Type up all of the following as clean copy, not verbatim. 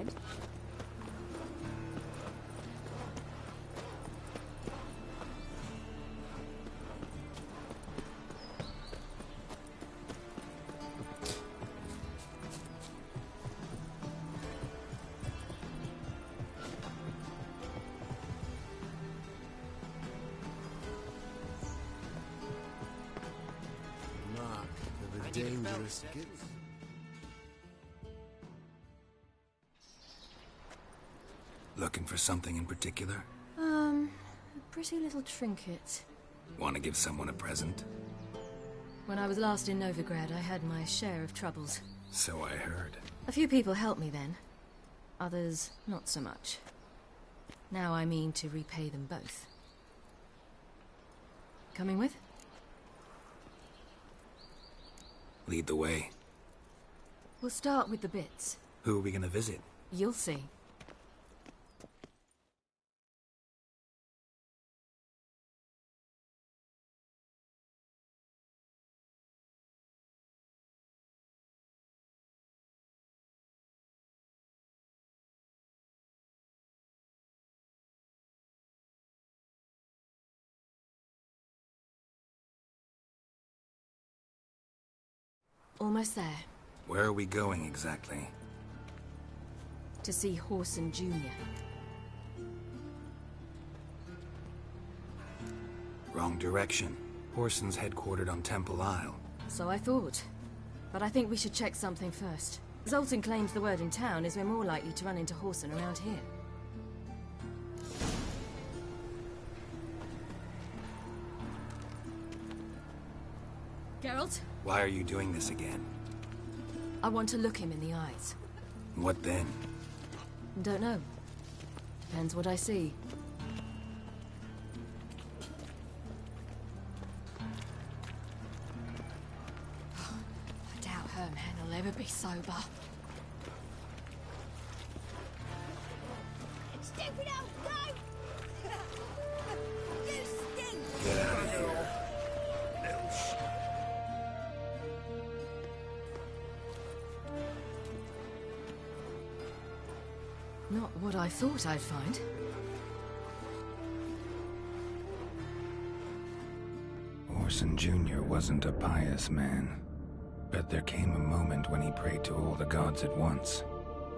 bad. Dangerous gifts. Looking for something in particular? A pretty little trinket. Want to give someone a present? When I was last in Novigrad, I had my share of troubles. So I heard. A few people helped me then. Others, not so much. Now I mean to repay them both. Coming with? Lead the way. We'll start with the bits. Who are we gonna visit? You'll see. Almost there. Where are we going exactly? To see Horson Jr. Wrong direction. Horson's headquartered on Temple Isle. So I thought. But I think we should check something first. Zoltan claims the word in town is we're more likely to run into Horson around here. Geralt? Why are you doing this again? I want to look him in the eyes. What then? Don't know. Depends what I see. I doubt Herman will ever be sober. Stupid old goat! You stink! Get out of here. Not what I thought I'd find. Horson Jr. wasn't a pious man, but there came a moment when he prayed to all the gods at once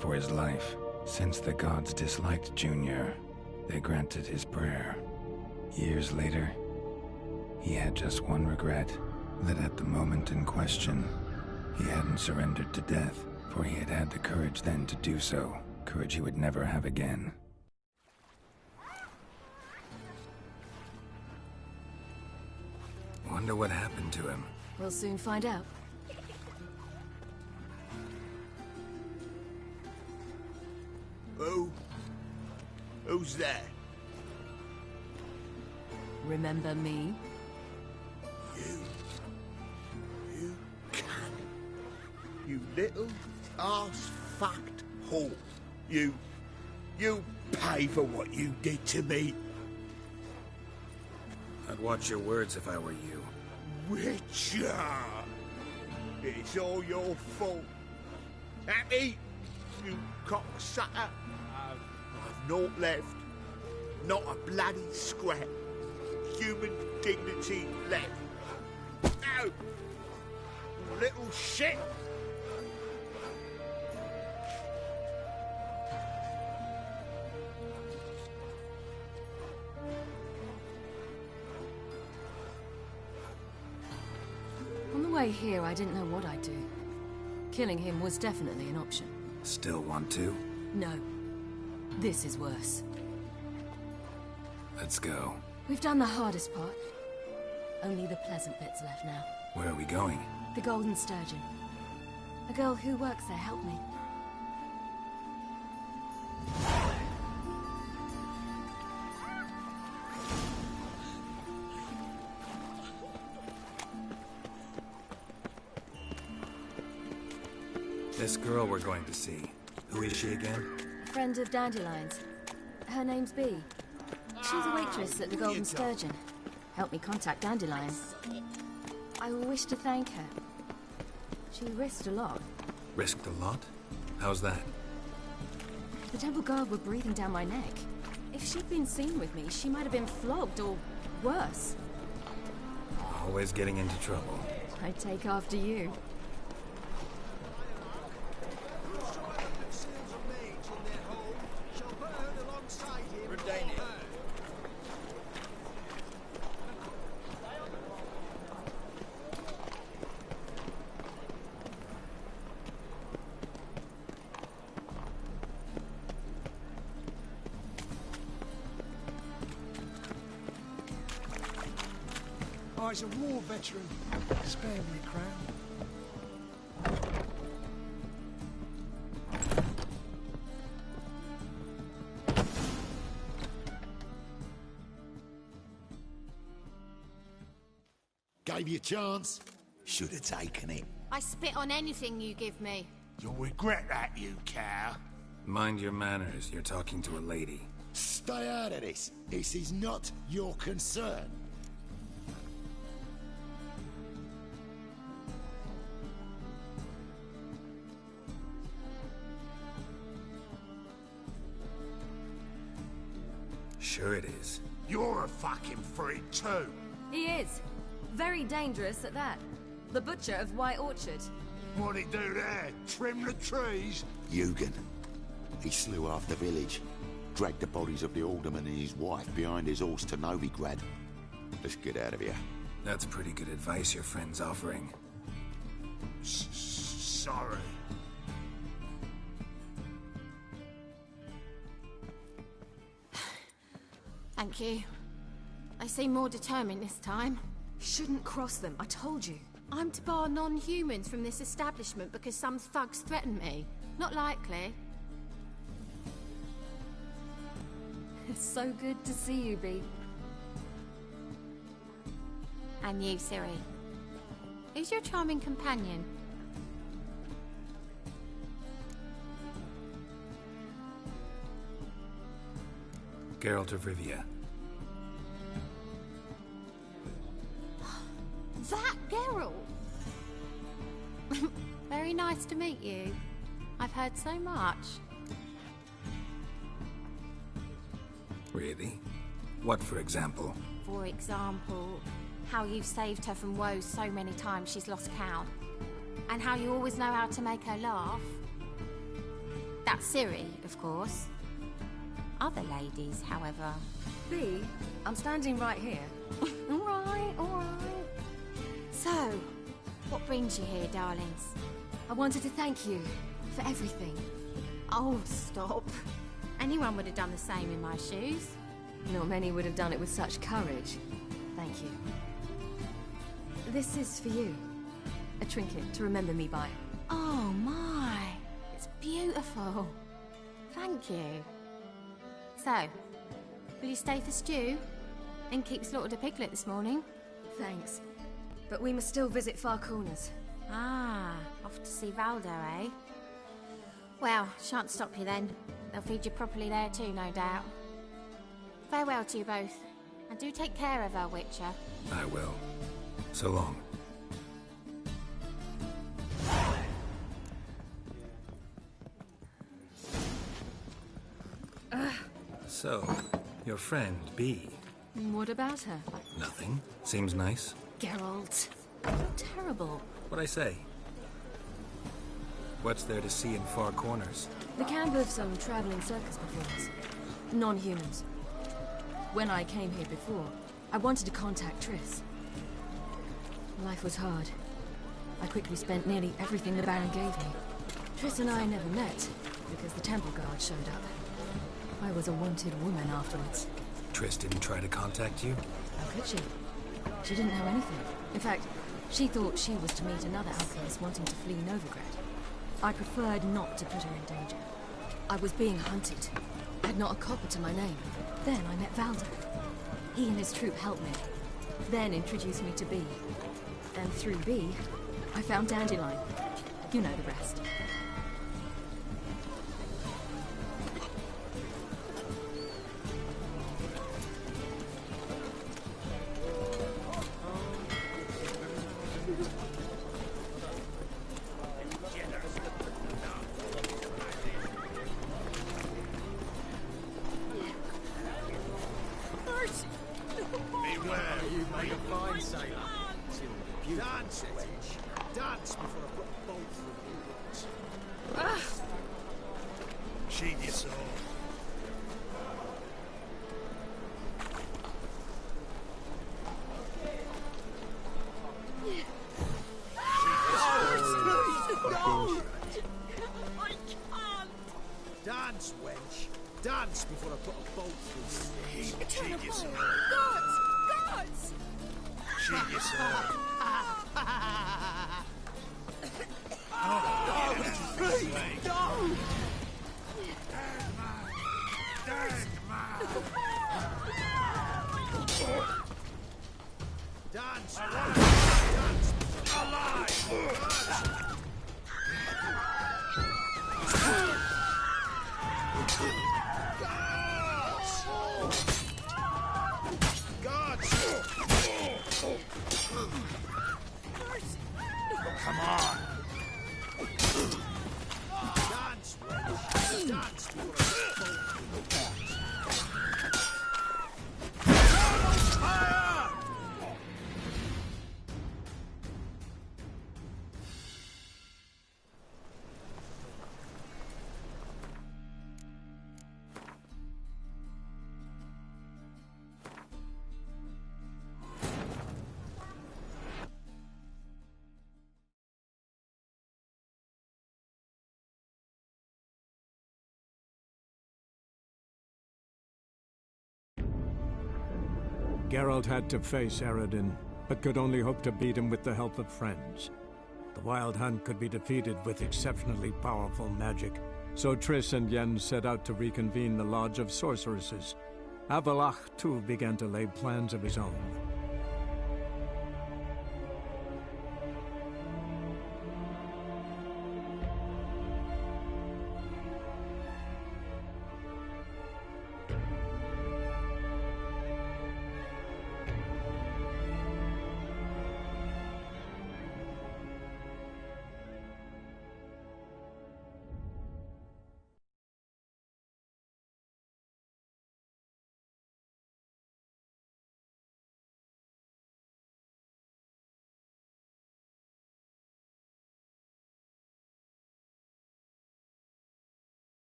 for his life. Since the gods disliked Jr., they granted his prayer. Years later, he had just one regret, that at the moment in question, he hadn't surrendered to death, for he had had the courage then to do so. Courage he would never have again. Wonder what happened to him. We'll soon find out. Who's there? Remember me? You can. You little ass-fucked whore. You pay for what you did to me. I'd watch your words if I were you. Witcher! It's all your fault. Happy? You cocksucker? I've naught left. Not a bloody scrap. Human dignity left. No! Little shit! On the way here, I didn't know what I'd do. Killing him was definitely an option. Still want to? No. This is worse. Let's go. We've done the hardest part. Only the pleasant bits left now. Where are we going? The Golden Sturgeon. A girl who works there helped me. This girl we're going to see. Who is she again? Friend of Dandelion's. Her name's Bee. She's a waitress at the Golden Sturgeon. Helped me contact Dandelion. I wish to thank her. She risked a lot. Risked a lot? How's that? The temple guard were breathing down my neck. If she'd been seen with me, she might have been flogged or worse. Always getting into trouble. I take after you. Oh, he's a war veteran. Spare me a crown. Gave you a chance. Should have taken it. I spit on anything you give me. You'll regret that, you cow. Mind your manners, you're talking to a lady. Stay out of this. This is not your concern. Sure it is. You're a fucking freak too. He is. Very dangerous at that. The butcher of White Orchard. What'd he do there? Trim the trees? Eugen. He slew half the village. Dragged the bodies of the alderman and his wife behind his horse to Novigrad. Let's get out of here. That's pretty good advice your friend's offering. Sorry. Thank you. They seem more determined this time. Shouldn't cross them, I told you. I'm to bar non-humans from this establishment because some thugs threaten me. Not likely. It's so good to see you, Bee. And you, Ciri. Who's your charming companion? Geralt of Rivia. That Geralt! Very nice to meet you. I've heard so much. Really? What, for example? For example, how you've saved her from woes so many times she's lost count. And how you always know how to make her laugh. That's Ciri, of course. Other ladies, however... Bee, I'm standing right here. All right, all right. So, what brings you here, darlings? I wanted to thank you for everything. Oh, stop. Anyone would have done the same in my shoes. Not many would have done it with such courage. Thank you. This is for you. A trinket to remember me by. Oh, my. It's beautiful. Thank you. So, will you stay for stew? And keep slaughtered a piglet this morning? Thanks. But we must still visit Far Corners. Ah, off to see Valdo, eh? Well, shan't stop you then. They'll feed you properly there too, no doubt. Farewell to you both. And do take care of our Witcher. I will. So long. So, your friend, Bee. What about her? Nothing. Seems nice. Geralt. You're terrible. What'd I say? What's there to see in Far Corners? The camp of some traveling circus performers. Non-humans. When I came here before, I wanted to contact Triss. Life was hard. I quickly spent nearly everything the Baron gave me. Triss and I never met, because the temple guard showed up. I was a wanted woman afterwards. Triss didn't try to contact you? How could she? She didn't know anything. In fact, she thought she was to meet another alchemist wanting to flee Novigrad. I preferred not to put her in danger. I was being hunted. Had not a copper to my name. Then I met Valdo. He and his troop helped me. Then introduced me to Bee. And through Bee, I found Dandelion. You know the rest. Dance, wench. Dance before I put a bolt through your ears. Sheathe your sword. Dance, wench. Dance before I put a bolt through your ears. Sheathe your sword. Gods! Sheathe your sword. Dance! Dance! Alive! Come on! Dance, wench! Dance before I put a bolt through your ears. Fire! Geralt had to face Eredin, but could only hope to beat him with the help of friends. The Wild Hunt could be defeated with exceptionally powerful magic, so Triss and Yen set out to reconvene the Lodge of Sorceresses. Avallac'h, too, began to lay plans of his own.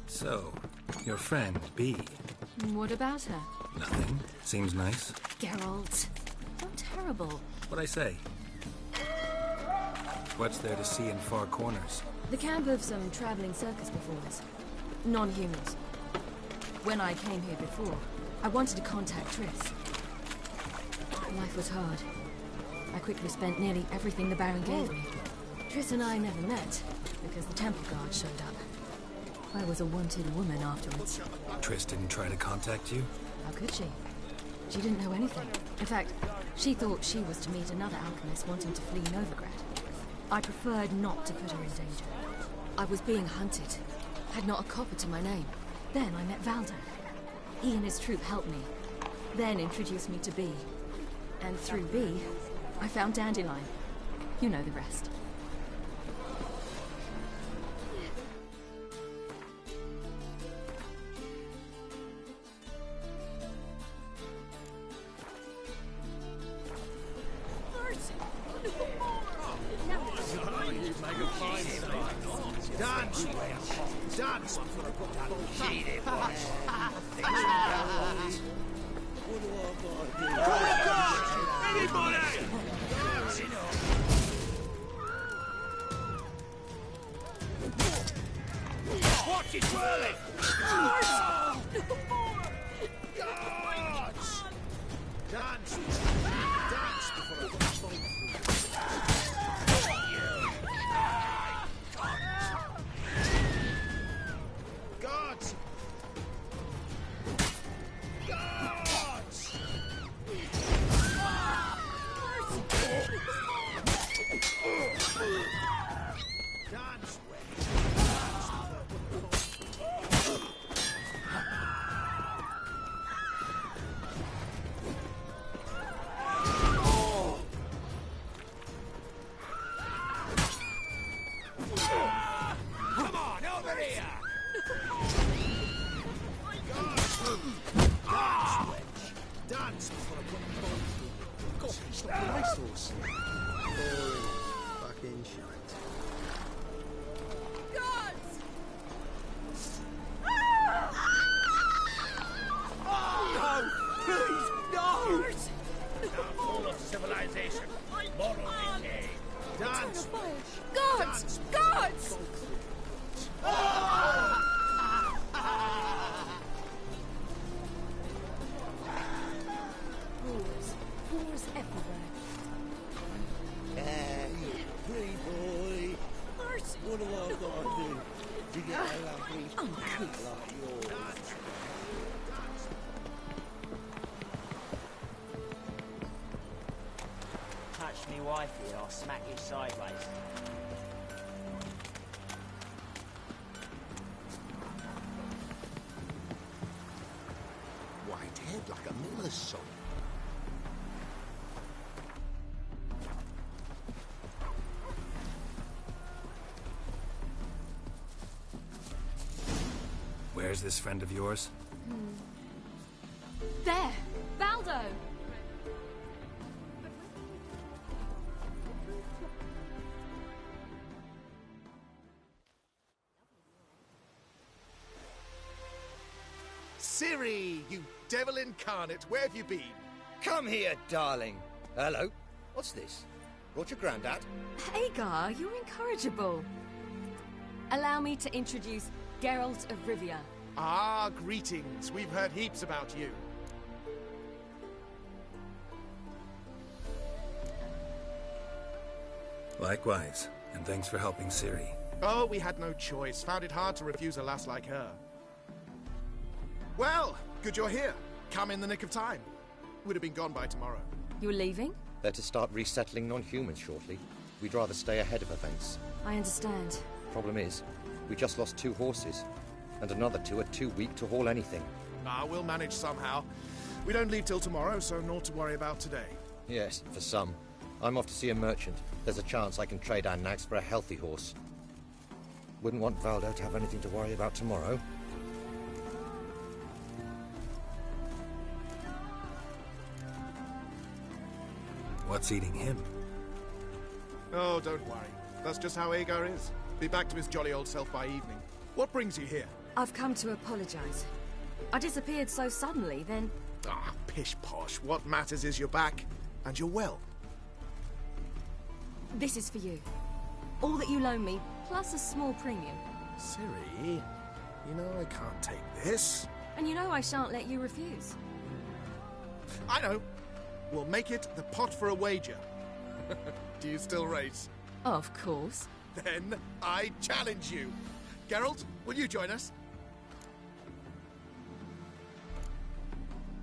So, your friend, B. What about her? Nothing. Seems nice. Geralt. How terrible. What'd I say? What's there to see in far corners? The camp of some traveling circus performers. Non-humans. When I came here before, I wanted to contact Triss. Life was hard. I quickly spent nearly everything the Baron gave me. Triss and I never met, because the temple guard showed up. I was a wanted woman afterwards. Triss didn't try to contact you? How could she? She didn't know anything. In fact, she thought she was to meet another alchemist wanting to flee Novigrad. I preferred not to put her in danger. I was being hunted. Had not a copper to my name. Then I met Valda. He and his troop helped me. Then introduced me to B. And through B, I found Dandelion. You know the rest. Dance, wench. Dance before I put a bolt through your ears. Anybody! Watch it whirling! Guards! Dance! Dance before I put a bolt through your ears. Dance before I put the bolt through. God, it's not the racehorse. Boring. Fucking shite. Gods! No! Please, no! Full of civilization, moral decay. Dance! Gods! Gods! Wars everywhere. Pretty boy. Mercy. What do I gotta do to get a lovely Uncouth. like yours? Touch me wifey and I'll smack you sideways. White head like a miller's son. Where's this friend of yours? There! Baldo! Ciri, you devil incarnate, where have you been? Come here, darling. Hello. What's this? Brought your granddad? Hagar, you're incorrigible. Allow me to introduce Geralt of Rivia. Ah, greetings. We've heard heaps about you. Likewise, and thanks for helping Ciri. Oh, we had no choice. Found it hard to refuse a lass like her. Well, good you're here. Come in the nick of time. Would have been gone by tomorrow. You're leaving? They're to start resettling non-humans shortly. We'd rather stay ahead of events. I understand. Problem is, we just lost 2 horses, and another 2 are too weak to haul anything. Ah, we'll manage somehow. We don't leave till tomorrow, so naught to worry about today. Yes, for some. I'm off to see a merchant. There's a chance I can trade our nags for a healthy horse. Wouldn't want Valdo to have anything to worry about tomorrow. What's eating him? Oh, don't worry. That's just how Agar is. Be back to his jolly old self by evening. What brings you here? I've come to apologize. I disappeared so suddenly, then... Ah, pish-posh. What matters is you're back, and you're well. This is for you. All that you loan me, plus a small premium. Ciri, you know I can't take this. And you know I shan't let you refuse. I know. We'll make it the pot for a wager. Do you still race? Of course. Then I challenge you. Geralt, will you join us?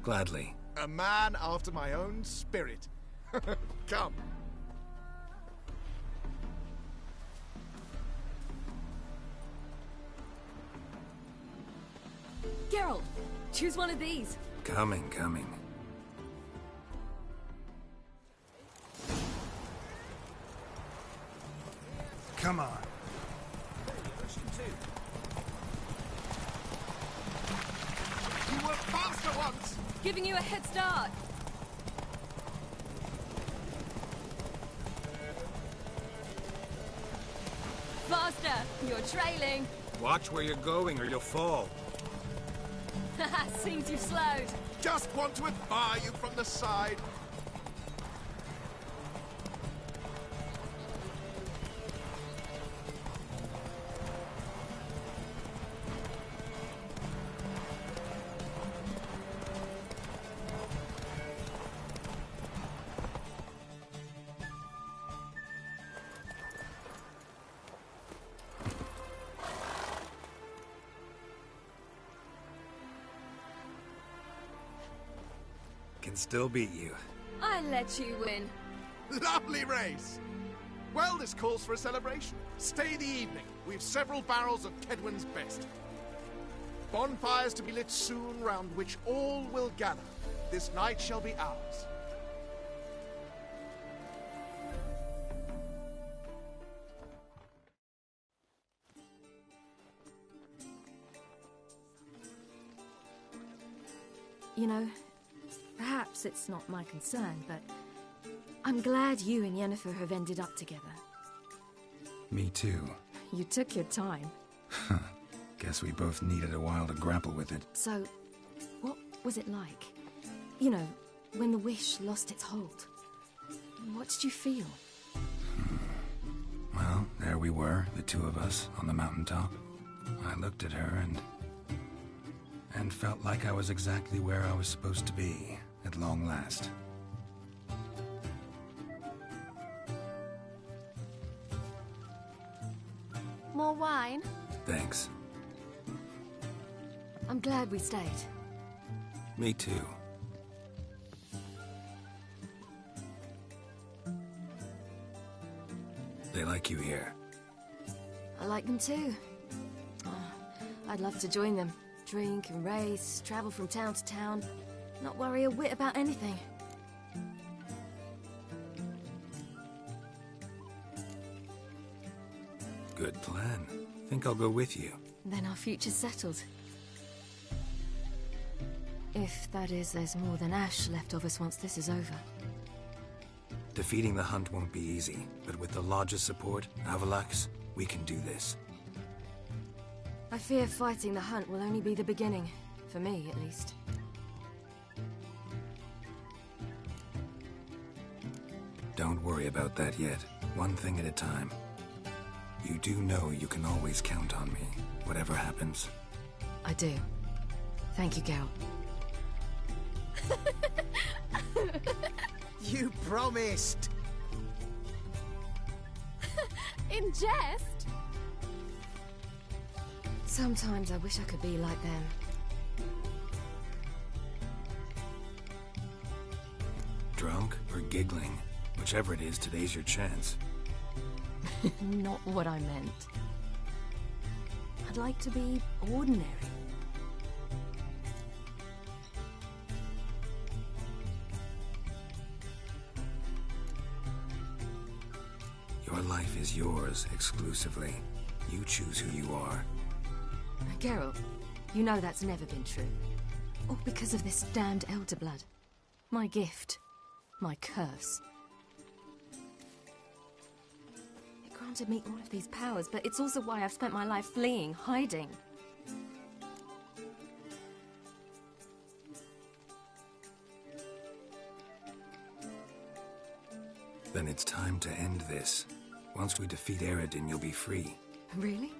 Gladly. A man after my own spirit. Come. Geralt, choose one of these. Coming. Come on. You were faster once! Giving you a head start. Faster! You're trailing. Watch where you're going or you'll fall. Seems you've slowed. Just want to admire you from the side. Can still beat you. I let you win. Lovely race! Well, this calls for a celebration. Stay the evening. We've several barrels of Kedwin's best. Bonfires to be lit soon, round which all will gather. This night shall be ours. You know, perhaps it's not my concern, but I'm glad you and Yennefer have ended up together. Me too. You took your time. Guess we both needed a while to grapple with it. So, what was it like? You know, when the wish lost its hold. What did you feel? Well, there we were, the two of us, on the mountaintop. I looked at her and felt like I was exactly where I was supposed to be, at long last. More wine? Thanks. I'm glad we stayed. Me too. They like you here. I like them too. Oh, I'd love to join them. Drink and race, travel from town to town. Not worry a whit about anything. Good plan. Think I'll go with you. Then our future's settled. If, that is, there's more than ash left of us once this is over. Defeating the hunt won't be easy, but with the Lodge's support, Avalax, we can do this. I fear fighting the hunt will only be the beginning. For me, at least. Don't worry about that yet. One thing at a time. You do know you can always count on me, whatever happens. I do. Thank you, Geralt. You promised! In jest? Sometimes I wish I could be like them. Drunk or giggling, whichever it is, today's your chance. Not what I meant. I'd like to be ordinary. Your life is yours, exclusively. You choose who you are. Geralt, you know that's never been true. All because of this damned Elder Blood. My gift. My curse. It granted me all of these powers, but it's also why I've spent my life fleeing, hiding. Then it's time to end this. Once we defeat Eredin, you'll be free. Really?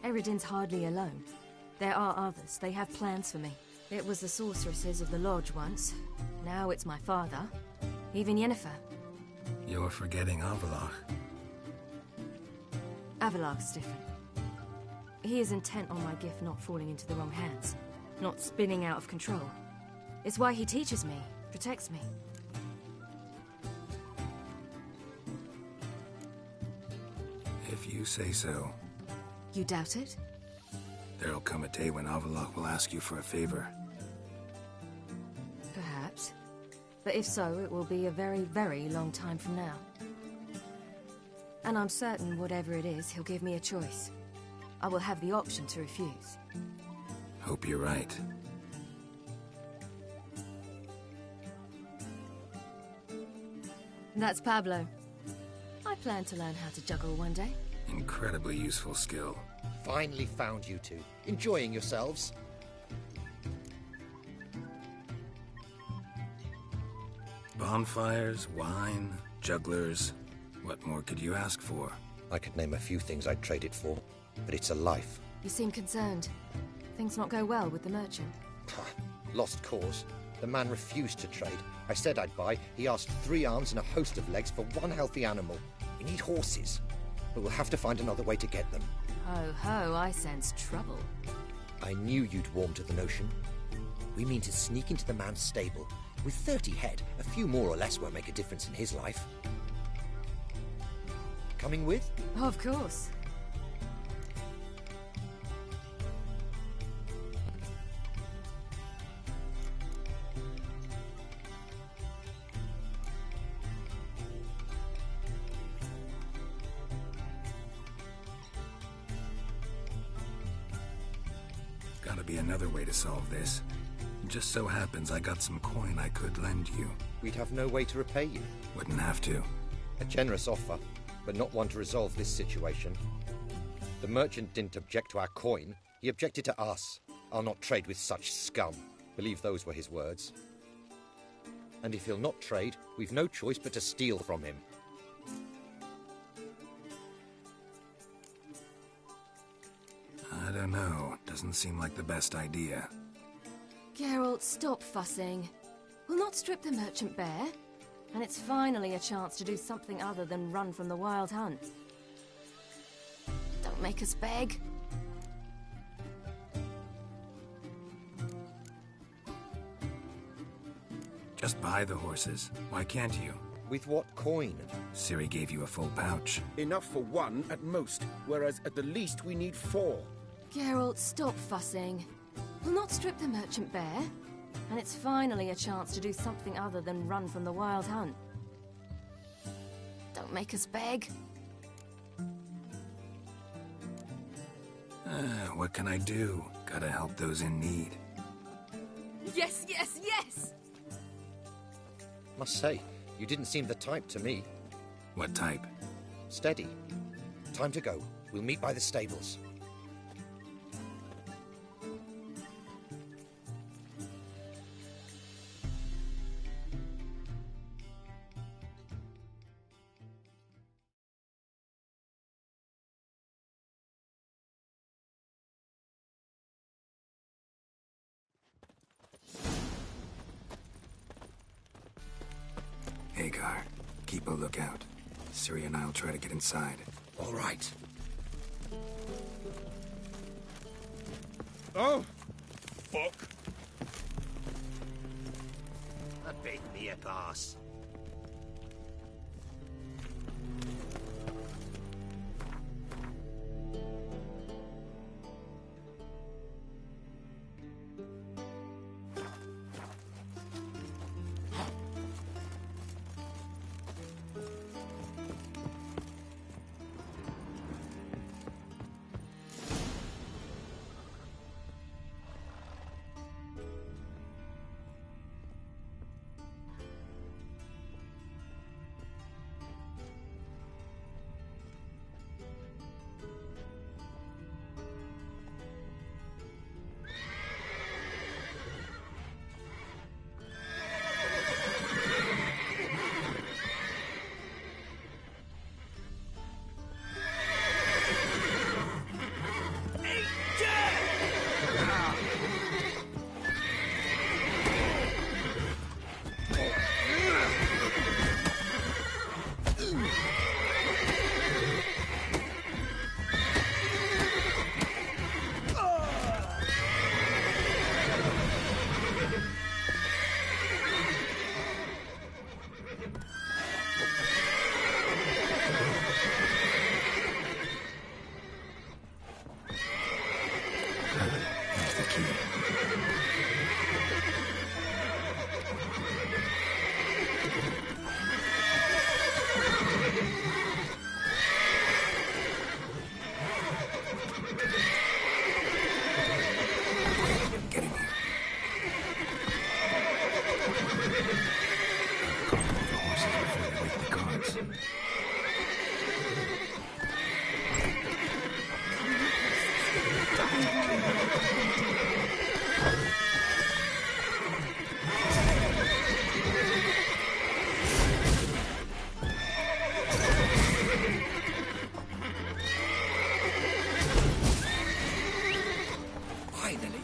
Eredin's hardly alone. There are others. They have plans for me. It was the sorceresses of the Lodge once. Now it's my father. Even Yennefer. You're forgetting Avallac'h. Avallac'h's different. He is intent on my gift not falling into the wrong hands. Not spinning out of control. It's why he teaches me, protects me. If you say so. You doubt it? There'll come a day when Avallac'h will ask you for a favor. Perhaps. But if so, it will be a very, very long time from now. And I'm certain whatever it is, he'll give me a choice. I will have the option to refuse. Hope you're right. That's Pablo. I plan to learn how to juggle one day. Incredibly useful skill. Finally found you two. Enjoying yourselves? Bonfires, wine, jugglers. What more could you ask for? I could name a few things I'd trade it for, but it's a life. You seem concerned. Things not go well with the merchant. Lost cause. The man refused to trade. I said I'd buy. He asked 3 arms and a host of legs for 1 healthy animal. We need horses, but we'll have to find another way to get them. Ho ho, I sense trouble. I knew you'd warm to the notion. We mean to sneak into the man's stable. With 30 head, a few more or less won't make a difference in his life. Coming with? Of course. Gotta be another way to solve this. Just so happens I got some coin I could lend you. We'd have no way to repay you. Wouldn't have to. A generous offer, but not one to resolve this situation. The merchant didn't object to our coin. He objected to us. I'll not trade with such scum. Believe those were his words. And if he'll not trade, we've no choice but to steal from him. I don't know. Doesn't seem like the best idea. Geralt, stop fussing. We'll not strip the merchant bare. And it's finally a chance to do something other than run from the Wild Hunt. Don't make us beg. Just buy the horses. Why can't you? With what coin? Ciri gave you a full pouch. Enough for one at most, whereas at the least we need 4. Geralt, stop fussing. We'll not strip the merchant bare. And it's finally a chance to do something other than run from the Wild Hunt. Don't make us beg. What can I do? Gotta help those in need. Yes, yes, yes! Must say, you didn't seem the type to me. What type? Steady. Time to go. We'll meet by the stables. Hagar, keep a lookout. Ciri and I'll try to get inside. All right. Oh! Fuck. A bit me a boss. Here's the key. Get in here. Call off the horses before they wake the guards. Finally.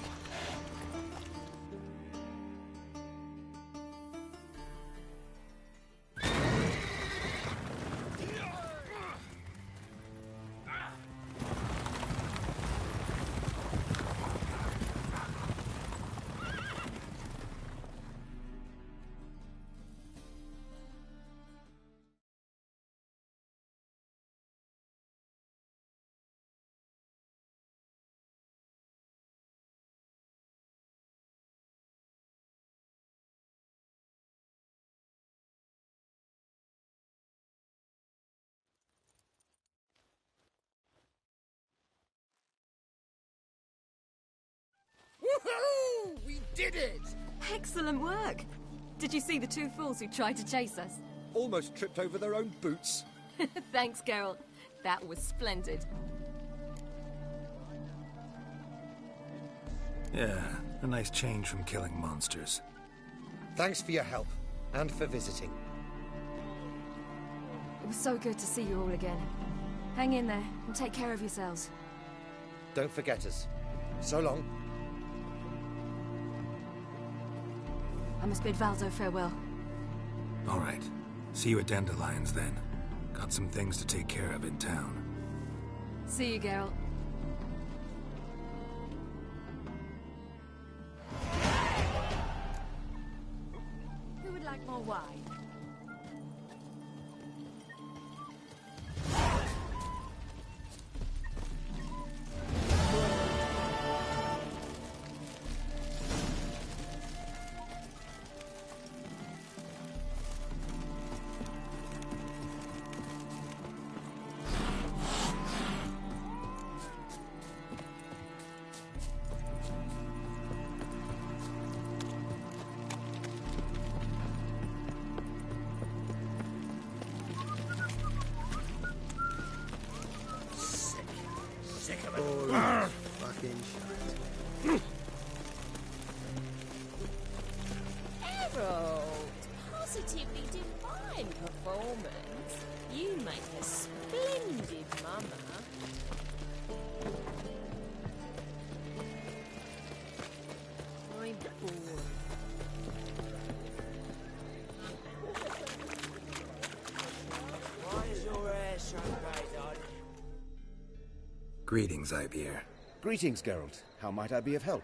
Woohoo! We did it! Excellent work! Did you see the two fools who tried to chase us? Almost tripped over their own boots. Thanks, Geralt. That was splendid. Yeah, a nice change from killing monsters. Thanks for your help, and for visiting. It was so good to see you all again. Hang in there, and take care of yourselves. Don't forget us. So long. I must bid Valzo farewell. All right. See you at Dandelions, then. Got some things to take care of in town. See you, Geralt. Who would like more wine? Sick of it. Fucking shit. Harold, positively divine performance. You make a splendid mama. I'm bored. Why is your hair so grey, darling? Greetings, Ivier. Greetings, Geralt. How might I be of help?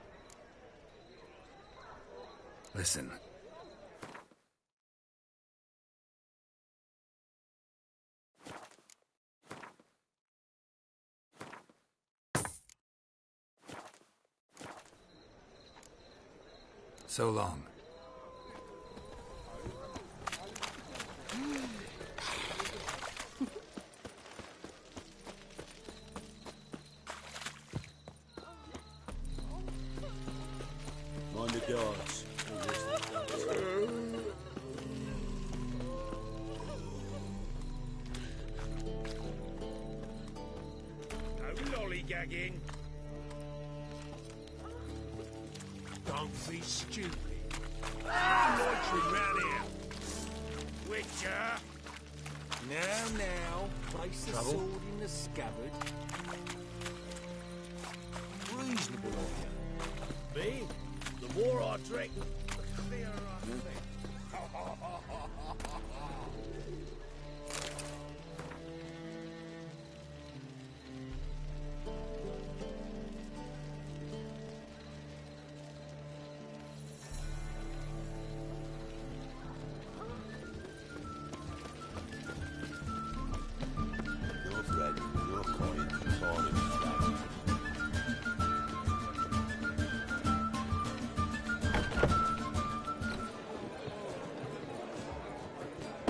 Listen. So long. Mind the guards. No lollygagging. Don't be stupid. Loitering round here. Witcher. Now, place the Trouble? sword in the scabbard. Reasonable of you. Me? The more I drink, the clearer I think. Your bread, your coin, torn in fragments.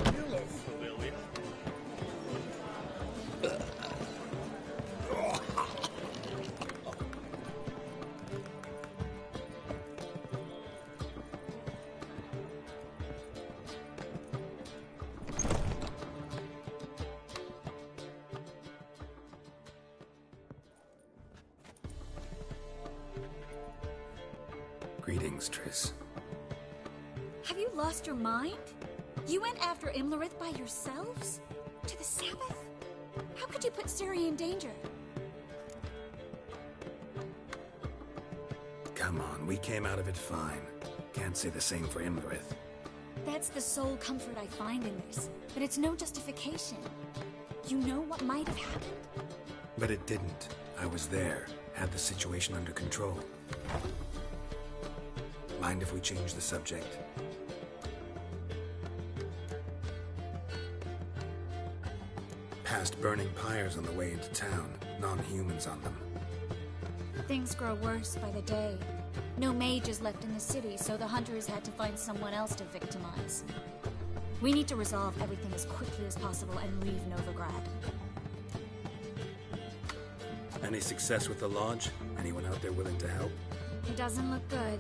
You look familiar. Greetings, Triss. Have you lost your mind? You went after Imlerith by yourselves? To the Sabbath? How could you put Ciri in danger? Come on, we came out of it fine. Can't say the same for Imlerith. That's the sole comfort I find in this, but it's no justification. You know what might have happened? But it didn't. I was there, had the situation under control. Mind if we change the subject? Past burning pyres on the way into town, non-humans on them. Things grow worse by the day. No mages left in the city, so the hunters had to find someone else to victimize. We need to resolve everything as quickly as possible and leave Novigrad. Any success with the lodge? Anyone out there willing to help? It doesn't look good.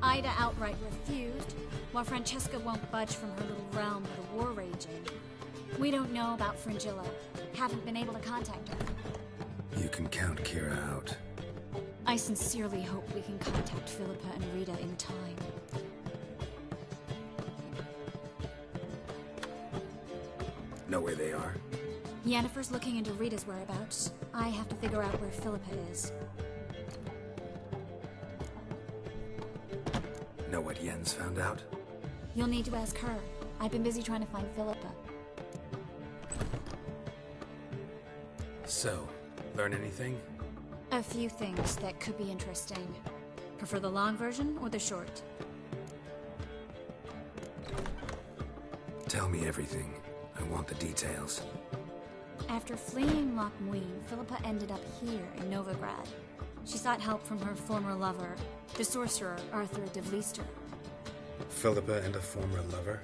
Ida outright refused, while Francesca won't budge from her little realm with a war raging. We don't know about Fringilla. Haven't been able to contact her. You can count Kira out. I sincerely hope we can contact Philippa and Rita in time. Know where they are? Yennefer's looking into Rita's whereabouts. I have to figure out where Philippa is. Know what Yen's found out? You'll need to ask her. I've been busy trying to find Philippa. So, learn anything? A few things that could be interesting. Prefer the long version or the short? Tell me everything. I want the details. After fleeing Loch Muin, Philippa ended up here in Novigrad. She sought help from her former lover, the sorcerer Arthur de Vlister. Philippa and a former lover?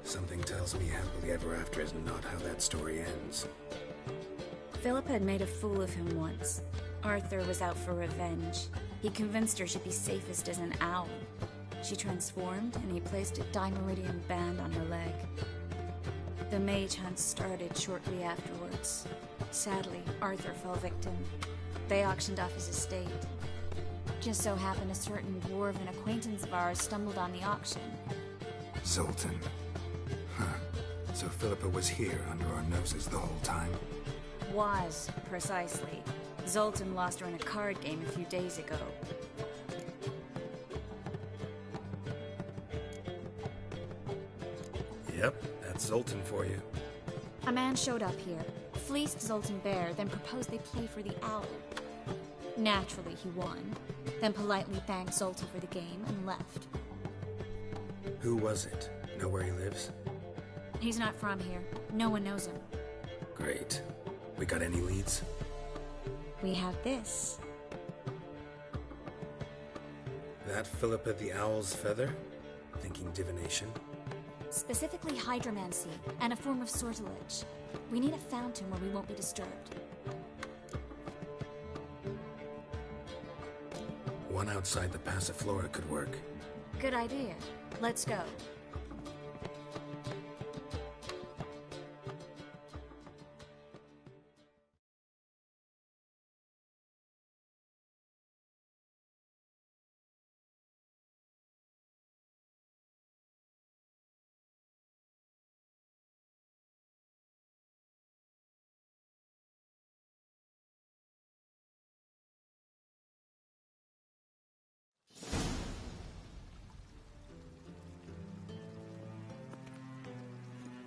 Something tells me happily ever after is not how that story ends. Philippa had made a fool of him once. Arthur was out for revenge. He convinced her she'd be safest as an owl. She transformed, and he placed a Dimeridian band on her leg. The mage hunt started shortly afterwards. Sadly, Arthur fell victim. They auctioned off his estate. Just so happened a certain dwarven acquaintance of ours stumbled on the auction. Zoltan. Huh. So Philippa was here under our noses the whole time? Was, precisely. Zoltan lost her in a card game a few days ago. Yep, that's Zoltan for you. A man showed up here, fleeced Zoltan bare, then proposed they play for the owl. Naturally, he won, then politely thanked Zoltan for the game and left. Who was it? Know where he lives? He's not from here. No one knows him. Great. We got any leads? We have this. That Philippa the Owl's feather? Thinking divination? Specifically hydromancy, and a form of sortilege. We need a fountain where we won't be disturbed. One outside the Passiflora could work. Good idea. Let's go.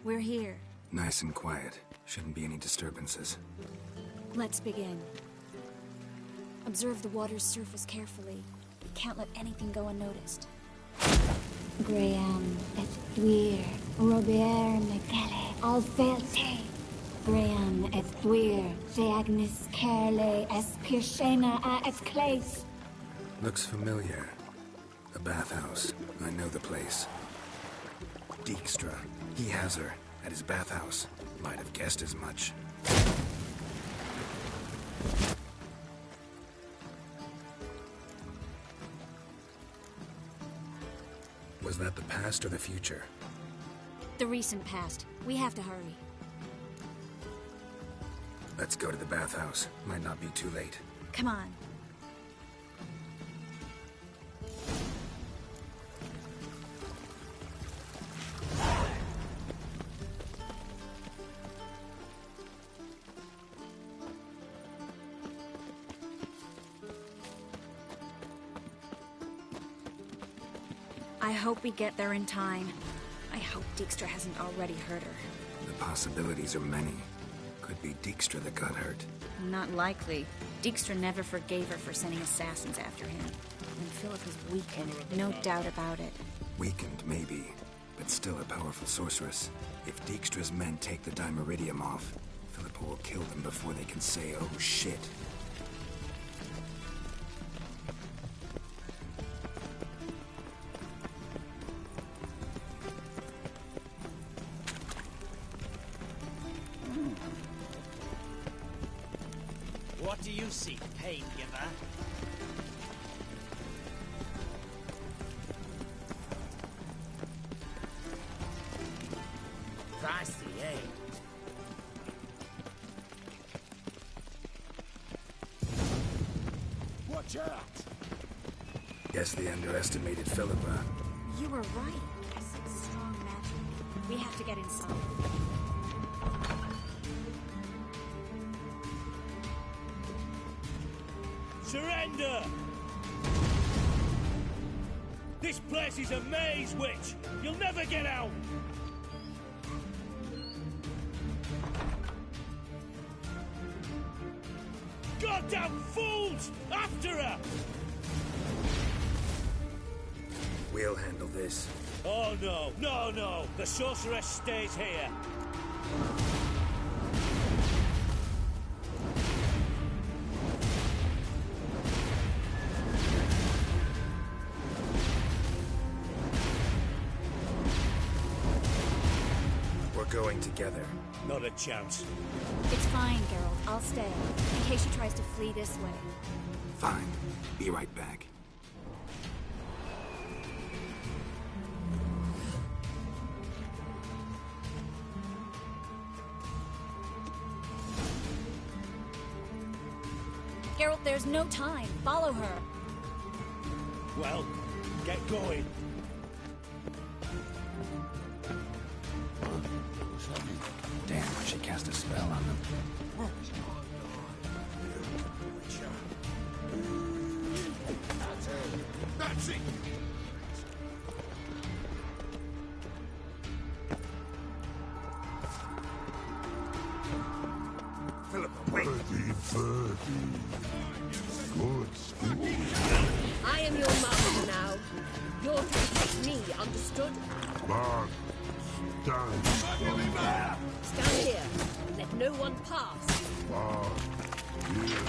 We're here. Nice and quiet. Shouldn't be any disturbances. Let's begin. Observe the water's surface carefully. Can't let anything go unnoticed. Graham et thuir, Robert Mekele, Alfelte. Graham et thuir, Theagnis Kerle, es Pirshena a es Clace. Looks familiar. A bathhouse. I know the place. Dijkstra. He has her at his bathhouse. Might have guessed as much. Was that the past or the future? The recent past. We have to hurry. Let's go to the bathhouse. Might not be too late. Come on. I hope we get there in time. I hope Dijkstra hasn't already hurt her. The possibilities are many. Could be Dijkstra that got hurt. Not likely. Dijkstra never forgave her for sending assassins after him. And Philip is weakened, no doubt about it. Weakened, maybe, but still a powerful sorceress. If Dijkstra's men take the Dimeridium off, Philippa will kill them before they can say, oh shit. What do you see, pain giver? Watch out! Guess they underestimated Philippa. You were right. Such strong magic. We have to get inside. Surrender! This place is a maze, witch! You'll never get out! Goddamn fools! After her! We'll handle this. Oh no, no, no! The sorceress stays here! We're going together. Not a chance. It's fine, Geralt. I'll stay, in case she tries to flee this way. Fine. Be right back. Geralt, there's no time. Follow her. Well, get going. Damn, she cast a spell on them. That's it! Philippa, wait! Good school. I am your master now. You're to protect me, understood? Bard, stand. Stand here and let no one pass. Bard, here.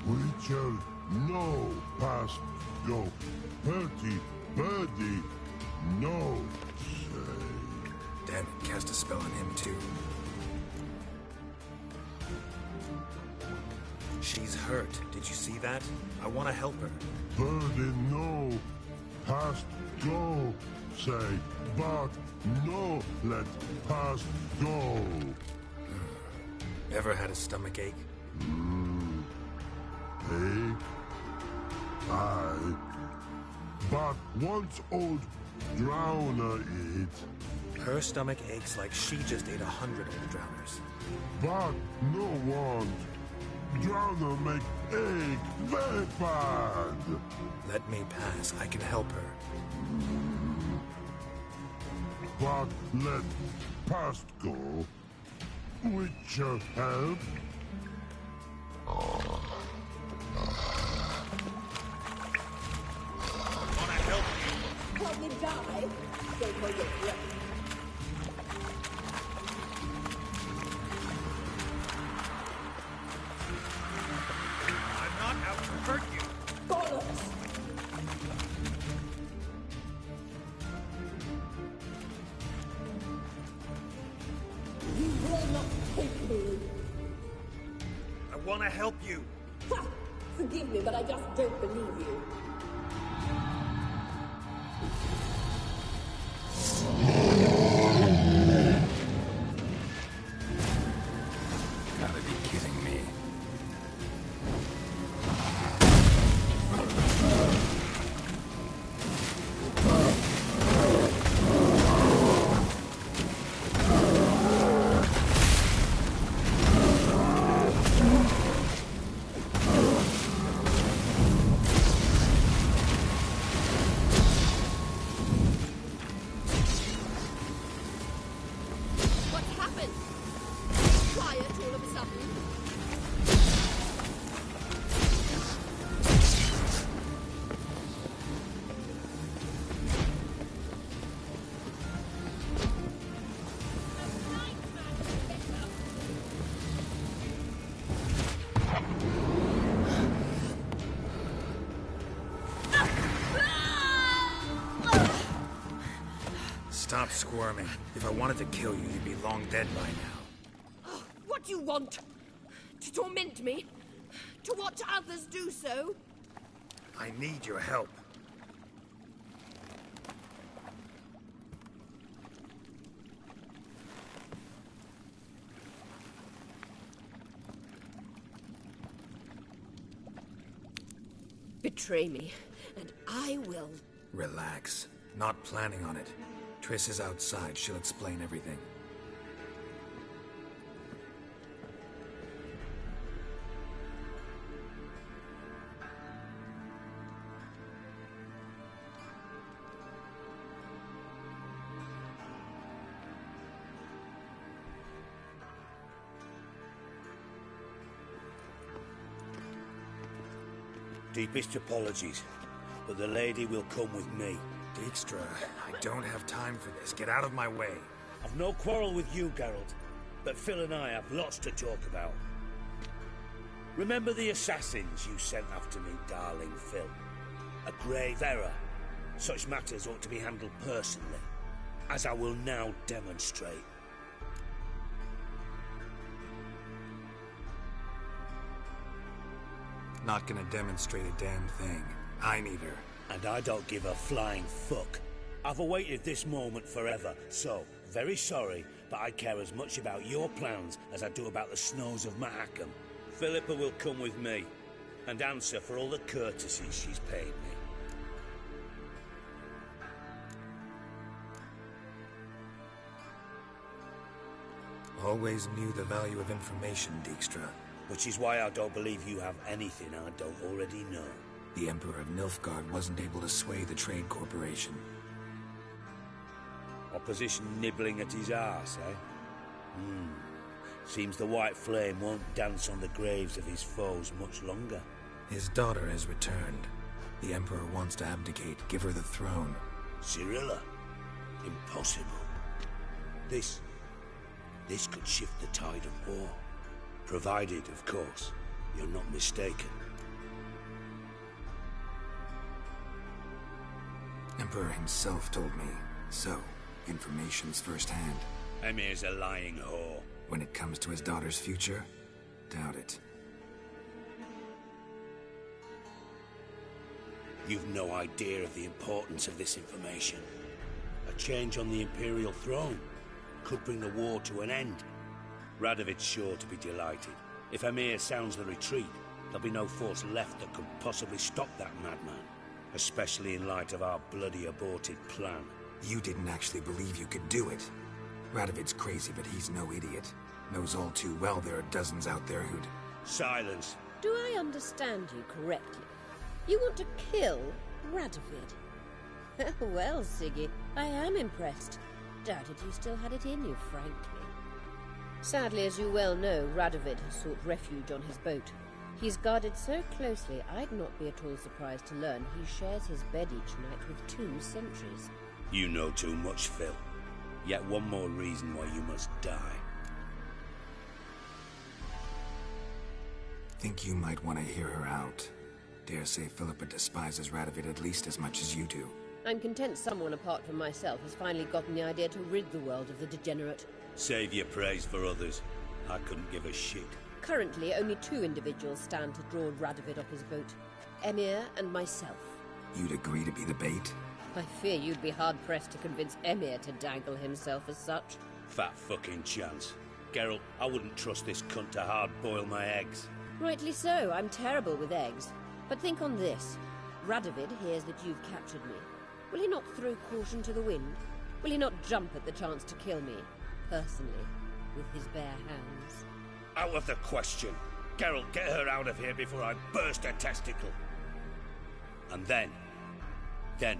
We shall no past go. Bertie, birdie, no say. Damn it, cast a spell on him too. She's hurt. Did you see that? I want to help her. Birdie, no past go. Say, but no let past go. Ever had a stomach ache? Ache? Aye. But once old drowner eat. Her stomach aches like she just ate 100 old drowners. But no want. Drowner make egg very bad. Let me pass. I can help her. But let past go. Which help. Wanna help you? Help me die? Don't hold your breath. I'm not out to hurt you. Bollocks! You will not take me. I wanna help you. Ha! Forgive me, but I just don't believe you. Gotta be kidding me. What's happened? Quiet all of a sudden. Stop squirming. If I wanted to kill you, you'd be long dead by now. What do you want? To torment me? To watch others do so? I need your help. betray me, and I will. Relax. Not planning on it. Triss is outside. She'll explain everything. Deepest apologies, but the lady will come with me. Dijkstra, I don't have time for this. Get out of my way. I've no quarrel with you, Geralt, but Phil and I have lots to talk about. Remember the assassins you sent after me, darling Phil? A grave error. Such matters ought to be handled personally, as I will now demonstrate. Not gonna demonstrate a damn thing. I need her. And I don't give a flying fuck. I've awaited this moment forever, so, very sorry, but I care as much about your plans as I do about the snows of Mahakam. Philippa will come with me, and answer for all the courtesies she's paid me. Always knew the value of information, Dijkstra. Which is why I don't believe you have anything I don't already know. The Emperor of Nilfgaard wasn't able to sway the Trade Corporation. Opposition nibbling at his arse, eh? Seems the White Flame won't dance on the graves of his foes much longer. His daughter has returned. The Emperor wants to abdicate, give her the throne. Cyrilla? Impossible. This could shift the tide of war. Provided, of course, you're not mistaken. Emperor himself told me. So, information's firsthand. Emir's a lying whore. When it comes to his daughter's future, doubt it. You've no idea of the importance of this information. A change on the Imperial throne could bring the war to an end. Radovid's sure to be delighted. If Emir sounds the retreat, there'll be no force left that could possibly stop that madman. Especially in light of our bloody aborted plan. You didn't actually believe you could do it. Radovid's crazy, but he's no idiot. Knows all too well there are dozens out there who'd... Silence! Do I understand you correctly? You want to kill Radovid? Well, Siggy, I am impressed. Doubted you still had it in you, frankly. Sadly, as you well know, Radovid has sought refuge on his boat. He's guarded so closely, I'd not be at all surprised to learn he shares his bed each night with 2 sentries. You know too much, Phil. Yet one more reason why you must die. Think you might want to hear her out. Dare say Philippa despises Radovid at least as much as you do. I'm content someone apart from myself has finally gotten the idea to rid the world of the degenerate. Save your praise for others. I couldn't give a shit. Currently, only 2 individuals stand to draw Radovid off his boat. Emir and myself. You'd agree to be the bait? I fear you'd be hard-pressed to convince Emir to dangle himself as such. Fat fucking chance. Geralt, I wouldn't trust this cunt to hard-boil my eggs. Rightly so, I'm terrible with eggs. But think on this. Radovid hears that you've captured me. Will he not throw caution to the wind? Will he not jump at the chance to kill me, personally, with his bare hands? Out of the question. Geralt, get her out of here before I burst her testicle. And then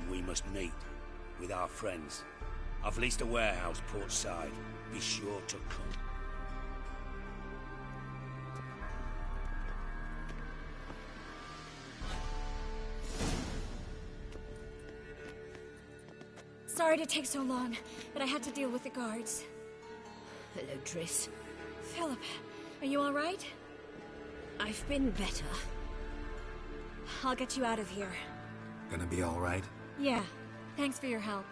we must meet with our friends. I've leased a warehouse port side. Be sure to come. Sorry to take so long, but I had to deal with the guards. Hello, Triss. Philip, are you all right? I've been better. I'll get you out of here. Gonna be all right? Yeah. Thanks for your help.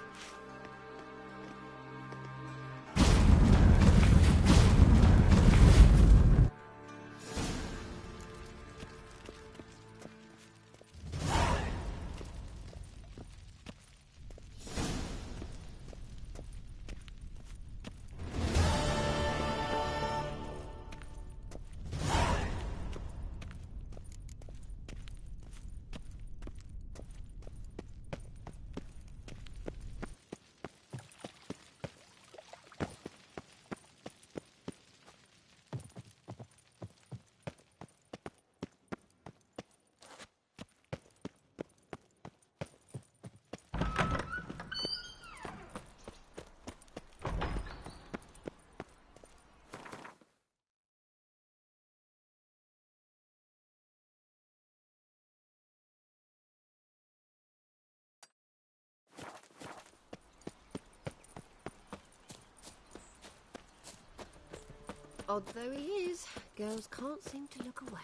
Odd though he is, girls can't seem to look away.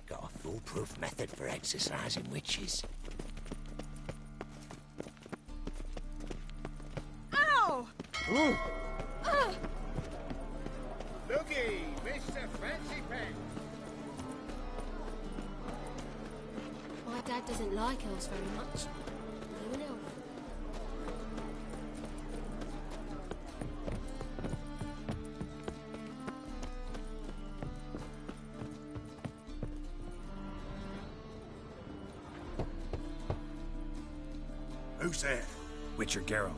Got a foolproof method for exercising witches. Ow! Ooh. Looky, Mr. Fancy Pants. My dad doesn't like elves very much. You an elf? Who's there? Witcher Geralt.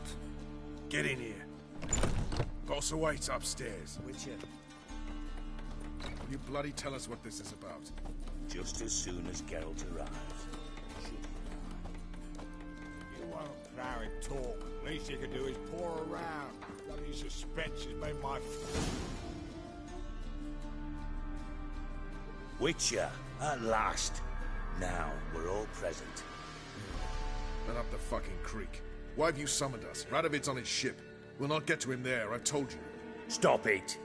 Get in here. Boss awaits upstairs. Witcher. Will you bloody tell us what this is about? Just as soon as Geralt arrives. You won't plow and talk. Least you can do is pour around. Bloody suspense has made my... Witcher, at last. Now we're all present. And up the fucking creek. Why have you summoned us? Radovid's on his ship. We'll not get to him there, I've told you. Stop it!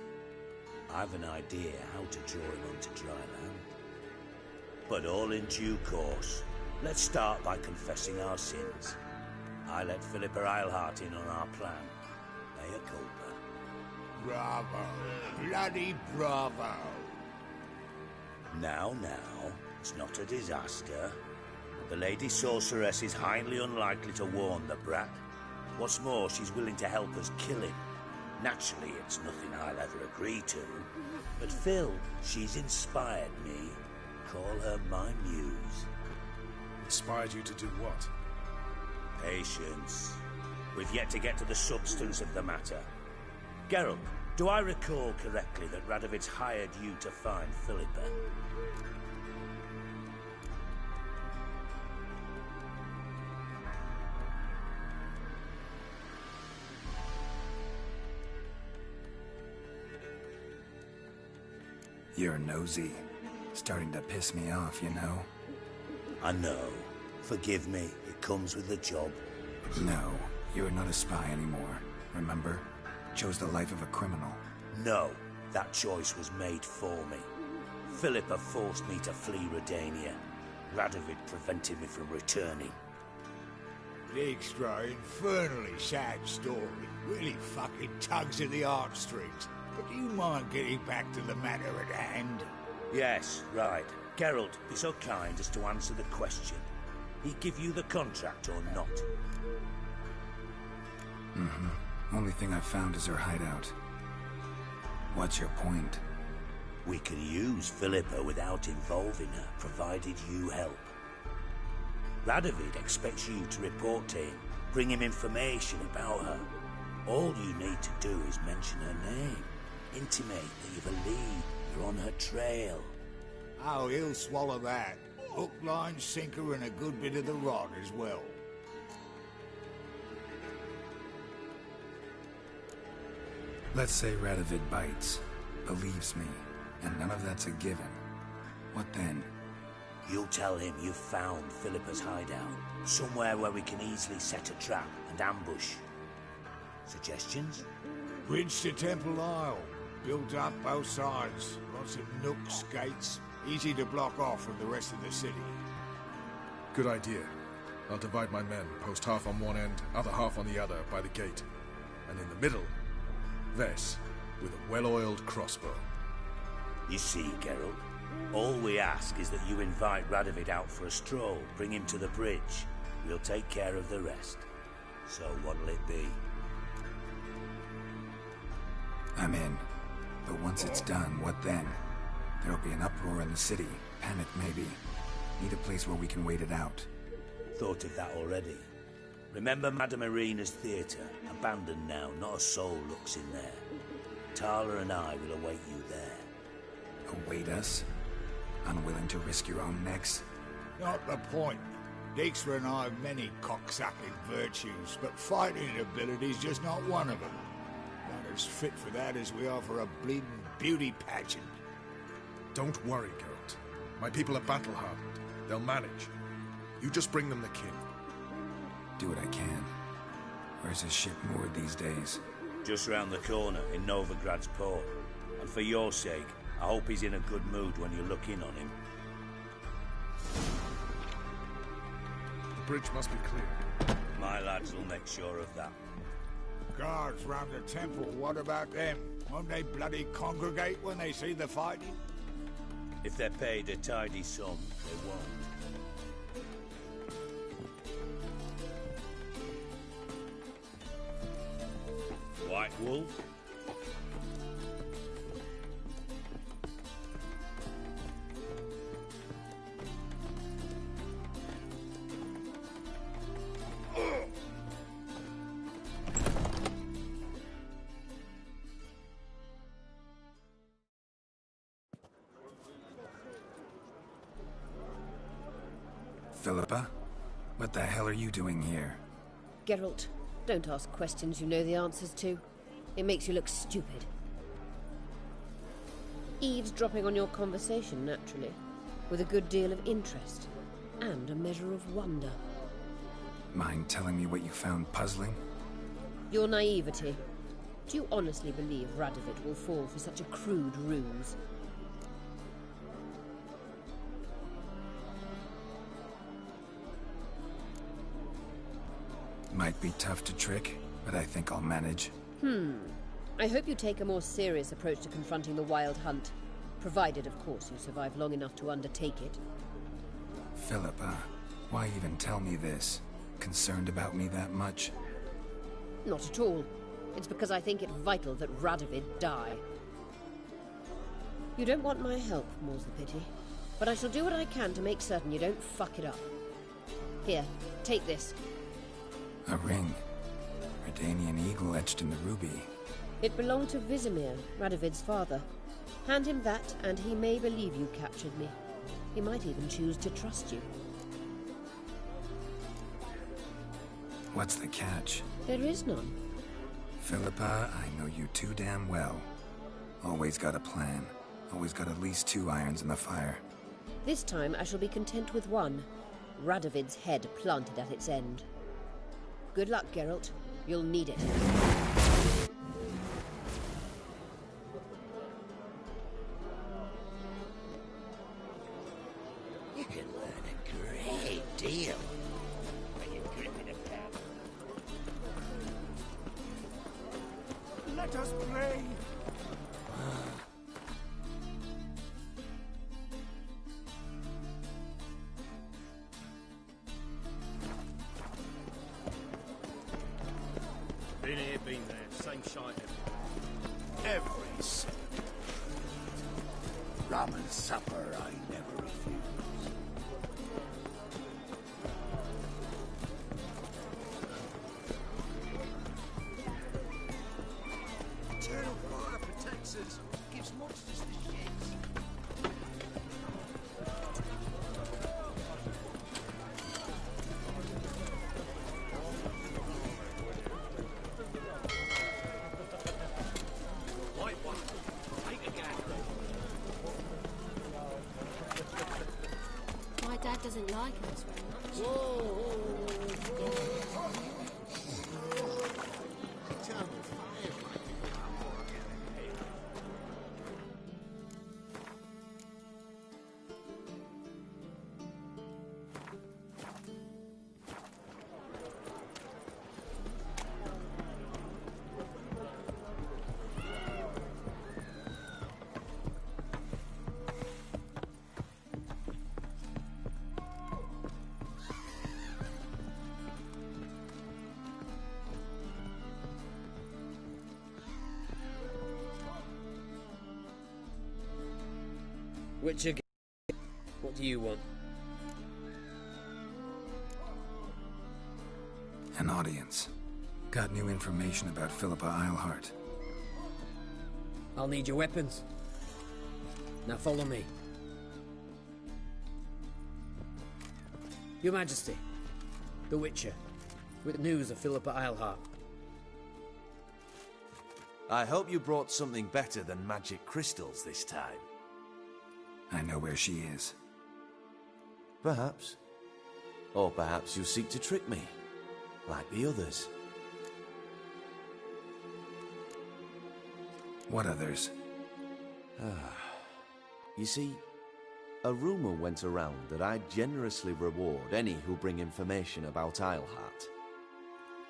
I've an idea how to draw him onto dry land. But all in due course. Let's start by confessing our sins. I let Philippa Eilhart in on our plan. Mea culpa. Bravo. Bloody bravo. Now, it's not a disaster. The Lady Sorceress is highly unlikely to warn the brat. What's more, she's willing to help us kill him. Naturally, it's nothing I'll ever agree to. But Phil, she's inspired me. Call her my muse. Inspired you to do what? Patience. We've yet to get to the substance of the matter. Geralt, do I recall correctly that Radovid's hired you to find Philippa? You're nosy. Starting to piss me off, you know? I know. Forgive me. It comes with the job. No, you're not a spy anymore. Remember? Chose the life of a criminal. No, that choice was made for me. Philippa forced me to flee Redania. Radovid prevented me from returning. Extra infernally sad story. Really fucking tugs at the heartstrings. But do you mind getting back to the matter at hand? Yes, right. Geralt, be so kind as to answer the question. He give you the contract or not? Only thing I've found is her hideout. What's your point? We can use Philippa without involving her, provided you help. Radovid expects you to report to him, bring him information about her. All you need to do is mention her name. Intimate that you've a lead, you're on her trail. Oh, he'll swallow that. Hook, line, sinker, and a good bit of the rod as well. Let's say Radovid bites, believes me, and none of that's a given. What then? You'll tell him you've found Philippa's hideout, somewhere where we can easily set a trap and ambush. Suggestions? Bridge to Temple Isle. Built up both sides. Lots of nooks, gates. Easy to block off from the rest of the city. Good idea. I'll divide my men, post half on one end, other half on the other, by the gate. And in the middle, Vess, with a well-oiled crossbow. You see, Geralt, all we ask is that you invite Radovid out for a stroll, bring him to the bridge. We'll take care of the rest. So what'll it be? I'm in. But once it's done, what then? There'll be an uproar in the city. Panic, maybe. Need a place where we can wait it out. Thought of that already. Remember Madame Irina's theatre? Abandoned now, not a soul looks in there. Tala and I will await you there. Await us? Unwilling to risk your own necks? Not the point. Dijkstra and I have many cocksucking virtues, but fighting ability's just not one of them. Not as fit for that as we are for a bleeding beauty pageant. Don't worry, Geralt. My people are battle-hardened. They'll manage. You just bring them the king. Do what I can. Where's his ship moored these days? Just round the corner, in Novigrad's port. And for your sake, I hope he's in a good mood when you look in on him. The bridge must be clear. My lads will make sure of that. Guards round the temple, what about them? Won't they bloody congregate when they see the fighting? If they're paid a tidy sum, they won't. White Wolf? Philippa? What the hell are you doing here? Geralt, don't ask questions you know the answers to. It makes you look stupid. Eavesdropping on your conversation, naturally, with a good deal of interest, and a measure of wonder. Mind telling me what you found puzzling? Your naivety. Do you honestly believe Radovid will fall for such a crude ruse? Might be tough to trick, but I think I'll manage. I hope you take a more serious approach to confronting the Wild Hunt. Provided, of course, you survive long enough to undertake it. Philippa, why even tell me this? Concerned about me that much? Not at all. It's because I think it vital that Radovid die. You don't want my help, more's the pity. But I shall do what I can to make certain you don't fuck it up. Here, take this. A ring. Redanian eagle etched in the ruby. It belonged to Vizimir, Radovid's father. Hand him that, and he may believe you captured me. He might even choose to trust you. What's the catch? There is none. Philippa, I know you too damn well. Always got a plan. Always got at least 2 irons in the fire. This time I shall be content with one. Radovid's head planted at its end. Good luck, Geralt. You'll need it. You can learn a great deal when you grip it a pen. Let us play! Been here, been there. Same shite Every second. Rum and supper I never refuse. Eternal fire protects us. Gives monsters the shits. White one. Take a gag. My dad doesn't like us very much. Eternal fire. Witcher, what do you want? An audience. Got new information about Philippa Eilhart. I'll need your weapons. Now follow me. Your Majesty, the Witcher, with news of Philippa Eilhart. I hope you brought something better than magic crystals this time. I know where she is. Perhaps. Or perhaps you seek to trick me, like the others. What others? You see, a rumor went around that I generously reward any who bring information about Eilhart.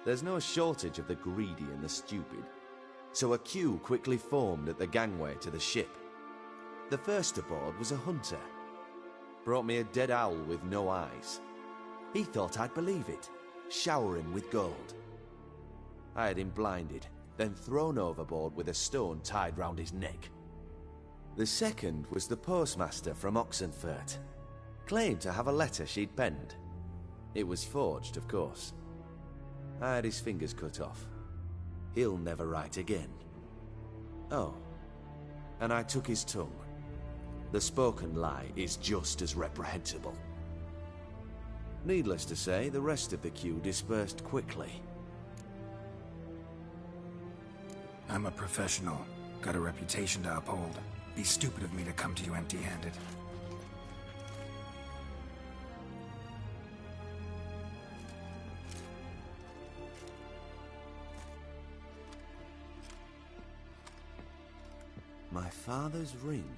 There's no shortage of the greedy and the stupid, so a queue quickly formed at the gangway to the ship. The first aboard was a hunter. Brought me a dead owl with no eyes. He thought I'd believe it, shower him with gold. I had him blinded, then thrown overboard with a stone tied round his neck. The second was the postmaster from Oxenfurt. Claimed to have a letter she'd penned. It was forged, of course. I had his fingers cut off. He'll never write again. Oh, and I took his tongue. The spoken lie is just as reprehensible. Needless to say, the rest of the queue dispersed quickly. I'm a professional. Got a reputation to uphold. Be stupid of me to come to you empty-handed. My father's ring.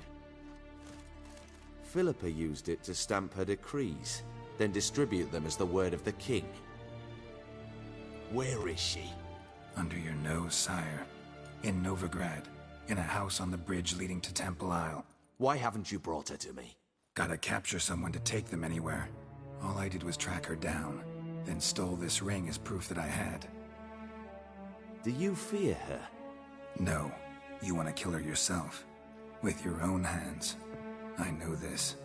Philippa used it to stamp her decrees, then distribute them as the word of the king. Where is she? Under your nose, sire. In Novigrad. In a house on the bridge leading to Temple Isle. Why haven't you brought her to me? Gotta capture someone to take them anywhere. All I did was track her down, then stole this ring as proof that I had. Do you fear her? No. You want to kill her yourself. With your own hands. I know this.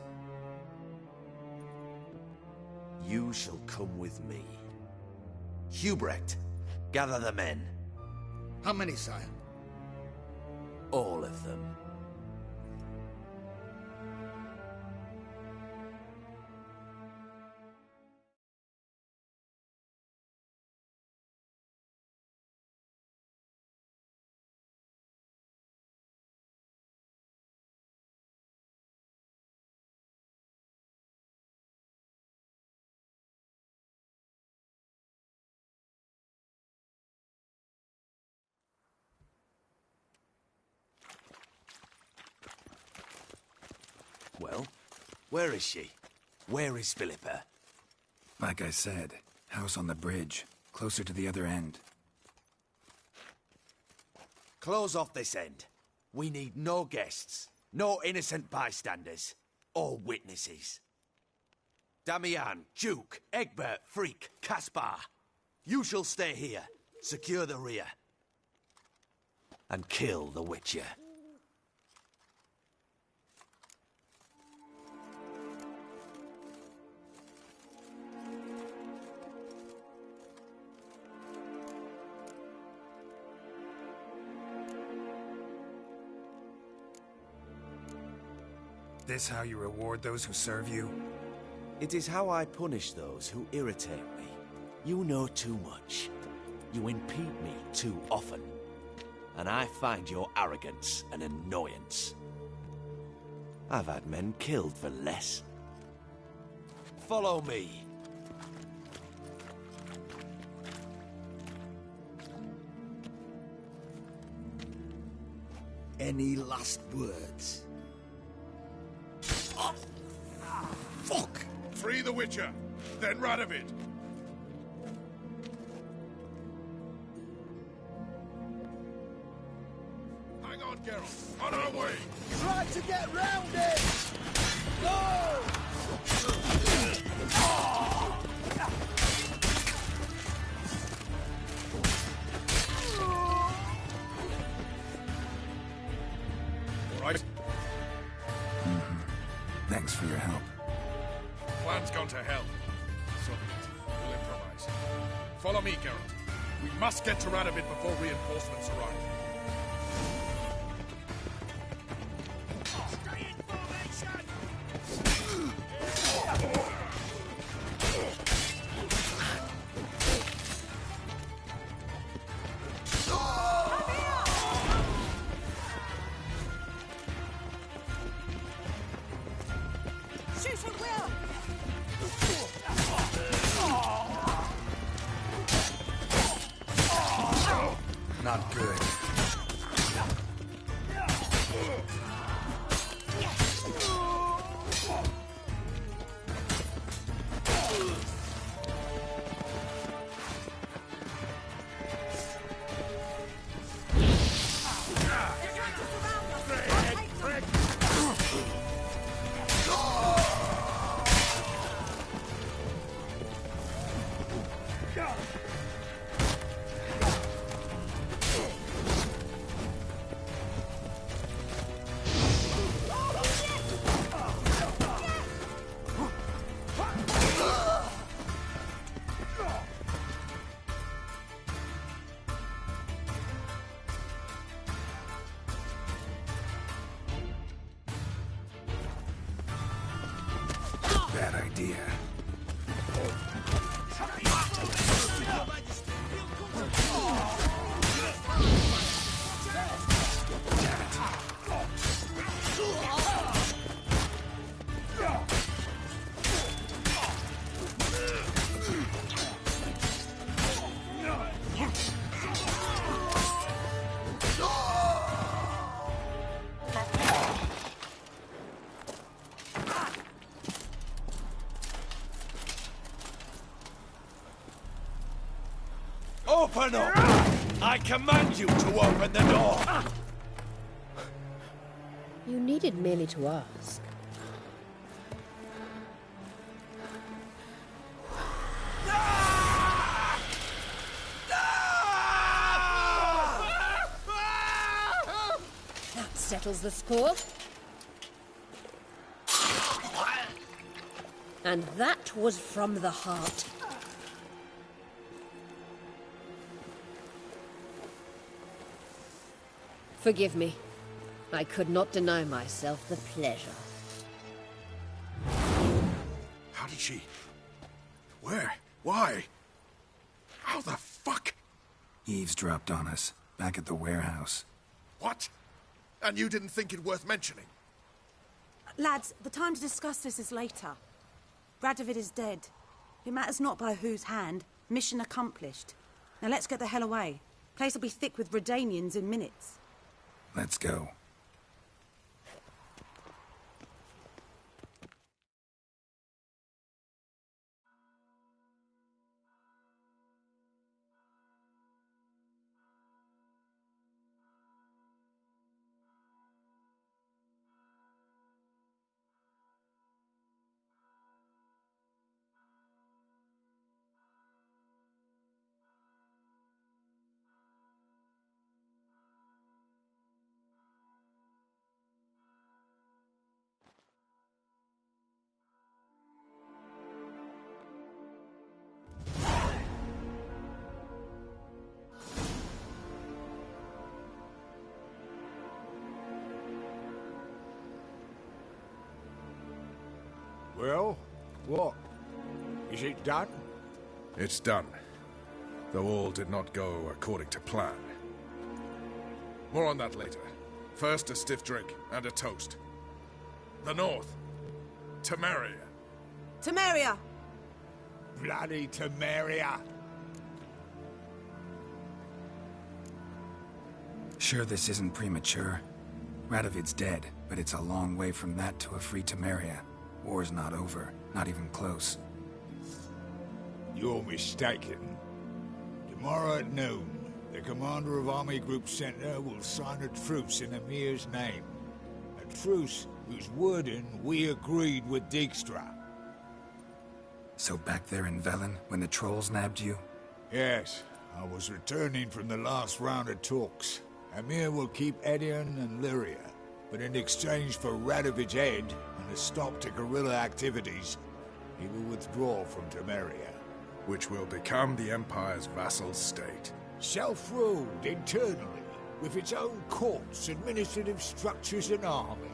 You shall come with me. Hubrecht, gather the men. How many, sire? All of them. Well, where is she? Where is Philippa? Like I said, house on the bridge, closer to the other end. Close off this end. We need no guests, no innocent bystanders, or witnesses. Damian, Duke, Egbert, Freak, Caspar. You shall stay here, secure the rear, and kill the Witcher. This how you reward those who serve you? It is how I punish those who irritate me. You know too much. You impede me too often. And I find your arrogance an annoyance. I've had men killed for less. Follow me. Any last words? Fuck! Free the Witcher, then Radovid. Hang on, Geralt. On our way. Try to get round it! Go! All right. Thanks for your help. Plan's gone to hell. So be it. We'll improvise. Follow me, Geralt. We must get to Radovid before reinforcements arrive. Stay in formation! Shoot at will! Not good. Bad idea. Open up! I command you to open the door! You needed merely to ask. That settles the score. And that was from the heart. Forgive me. I could not deny myself the pleasure. How did she... Where? Why? How the fuck? Eavesdropped on us, back at the warehouse. What? And you didn't think it worth mentioning? Lads, the time to discuss this is later. Radovid is dead. It matters not by whose hand. Mission accomplished. Now let's get the hell away. Place will be thick with Redanians in minutes. Let's go. Well, what? Is it done? It's done. Though all did not go according to plan. More on that later. First, a stiff drink and a toast. The North. Temeria. Temeria! Bloody Temeria! Sure this isn't premature? Radovid's dead, but it's a long way from that to a free Temeria. War's not over, not even close. You're mistaken. Tomorrow at noon, the commander of Army Group Center will sign a truce in Emir's name. A truce whose wording we agreed with Dijkstra. So back there in Velen, when the trolls nabbed you? Yes, I was returning from the last round of talks. Emir will keep Edion and Lyria, but in exchange for Radovid's head and a stop to guerrilla activities, he will withdraw from Temeria. which will become the Empire's vassal state. Self-ruled internally, with its own courts, administrative structures and army.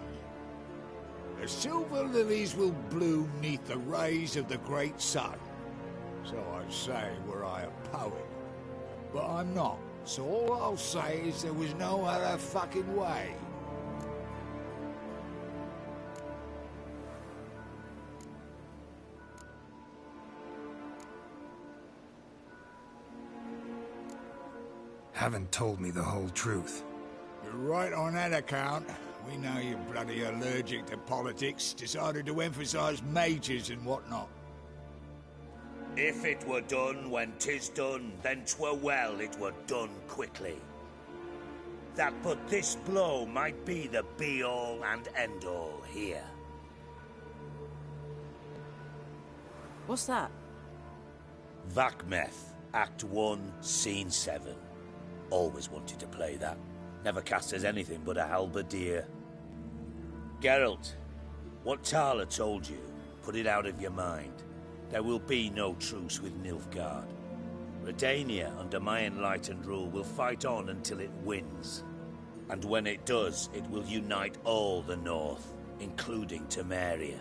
The silver lilies will bloom neath the rays of the great sun. So I say were I a poet. But I'm not, so all I'll say is there was no other fucking way. Haven't told me the whole truth. You're right on that account. We know you're bloody allergic to politics, decided to emphasize mages and whatnot. If it were done when 'tis done, then 'twere well it were done quickly. That but this blow might be the be-all and end-all here. What's that? Vakmeth, Act 1, Scene 7. Always wanted to play that. Never cast as anything but a halberdier. Geralt, what Tala told you, put it out of your mind. There will be no truce with Nilfgaard. Redania, under my enlightened rule, will fight on until it wins. And when it does, it will unite all the North, including Temeria.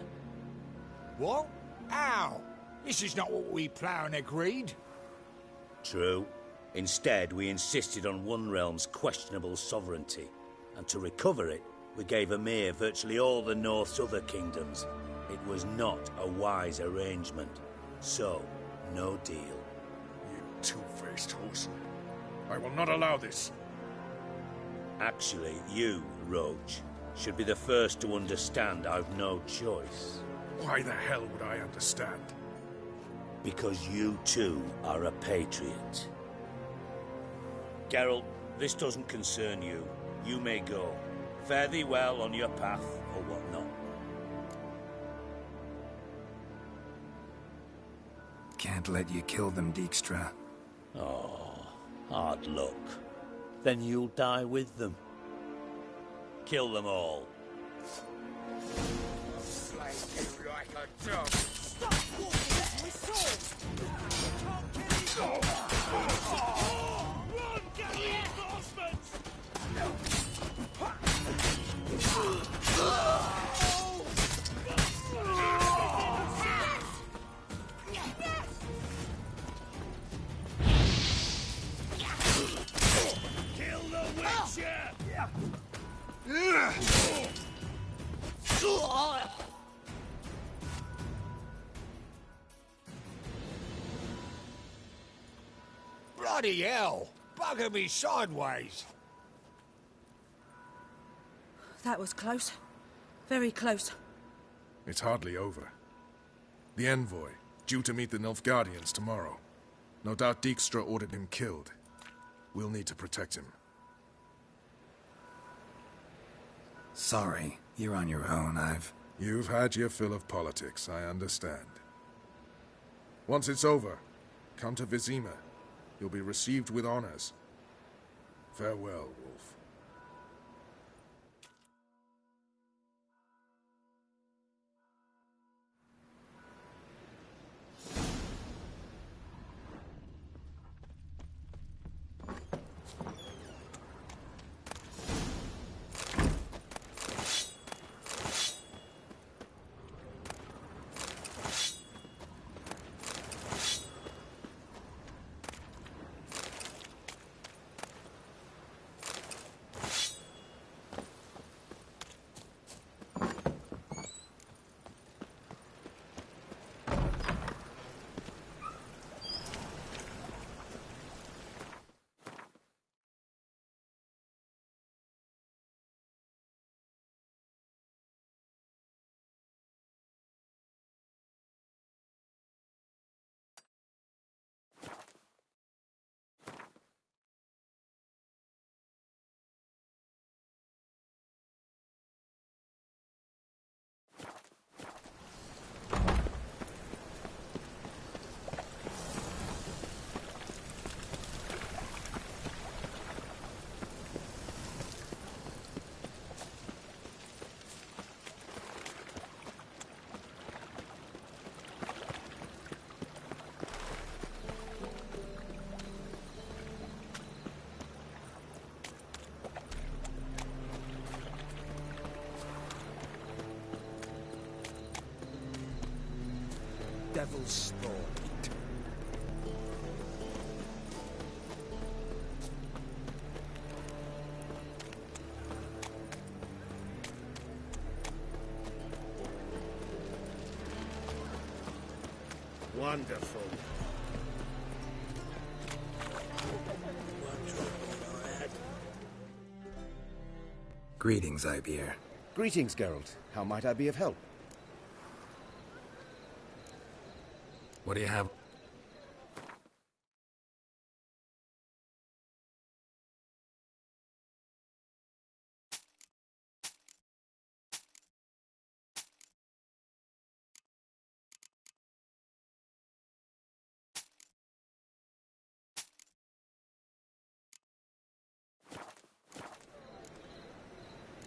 What? How? This is not what we Plough agreed. True. Instead, we insisted on one realm's questionable sovereignty, and to recover it, we gave Emir virtually all the North's other kingdoms. It was not a wise arrangement, so no deal. You two-faced whoreson. I will not allow this. Actually, you, Roach, should be the first to understand I've no choice. Why the hell would I understand? Because you too are a patriot. Geralt, this doesn't concern you. You may go. Fare thee well on your path, or whatnot. Can't let you kill them, Dijkstra. Oh, hard luck. Then you'll die with them. Kill them all. I'll slay you like a dog. Stop walking at my sword! You can't kill me! Run, get reinforcements! Kill the Witcher! Bloody hell! Bugger me sideways! That was close. Very close. It's hardly over. The envoy, due to meet the Nilfgaardians tomorrow. No doubt Dijkstra ordered him killed. We'll need to protect him. Sorry, you're on your own. You've had your fill of politics, I understand. Once it's over, come to Vizima. You'll be received with honors. Farewell, Wolf. devil's spawn. Wonderful. Greetings, Ibeer. Greetings, Geralt. How might I be of help? What do you have?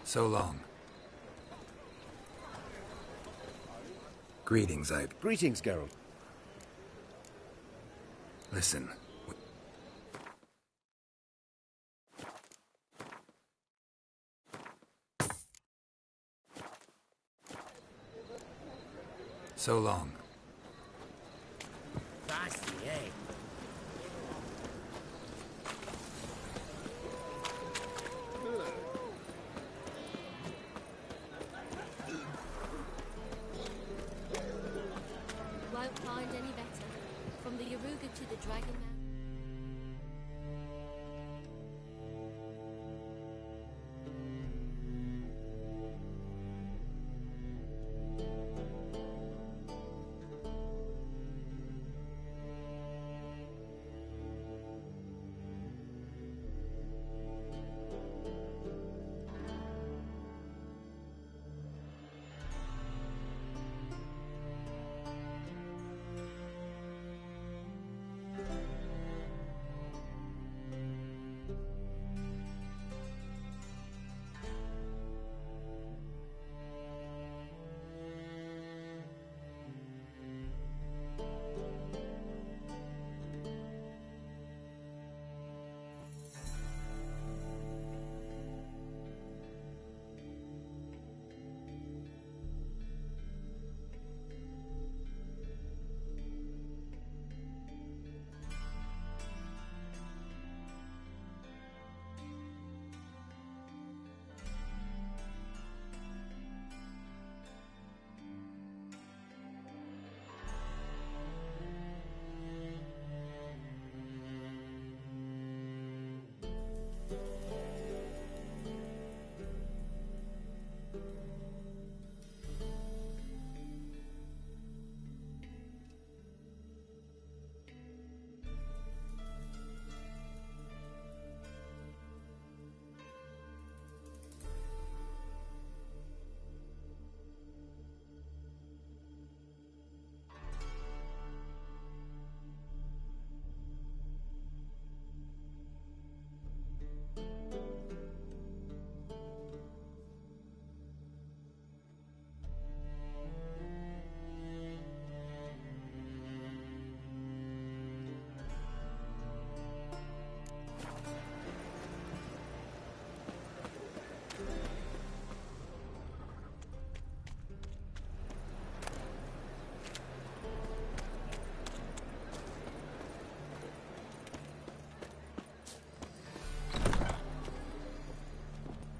So long. Greetings, Greetings, Geralt. Listen. So long. Feisty, eh? Won't find any better. From the Yaruga to the Dragon Man.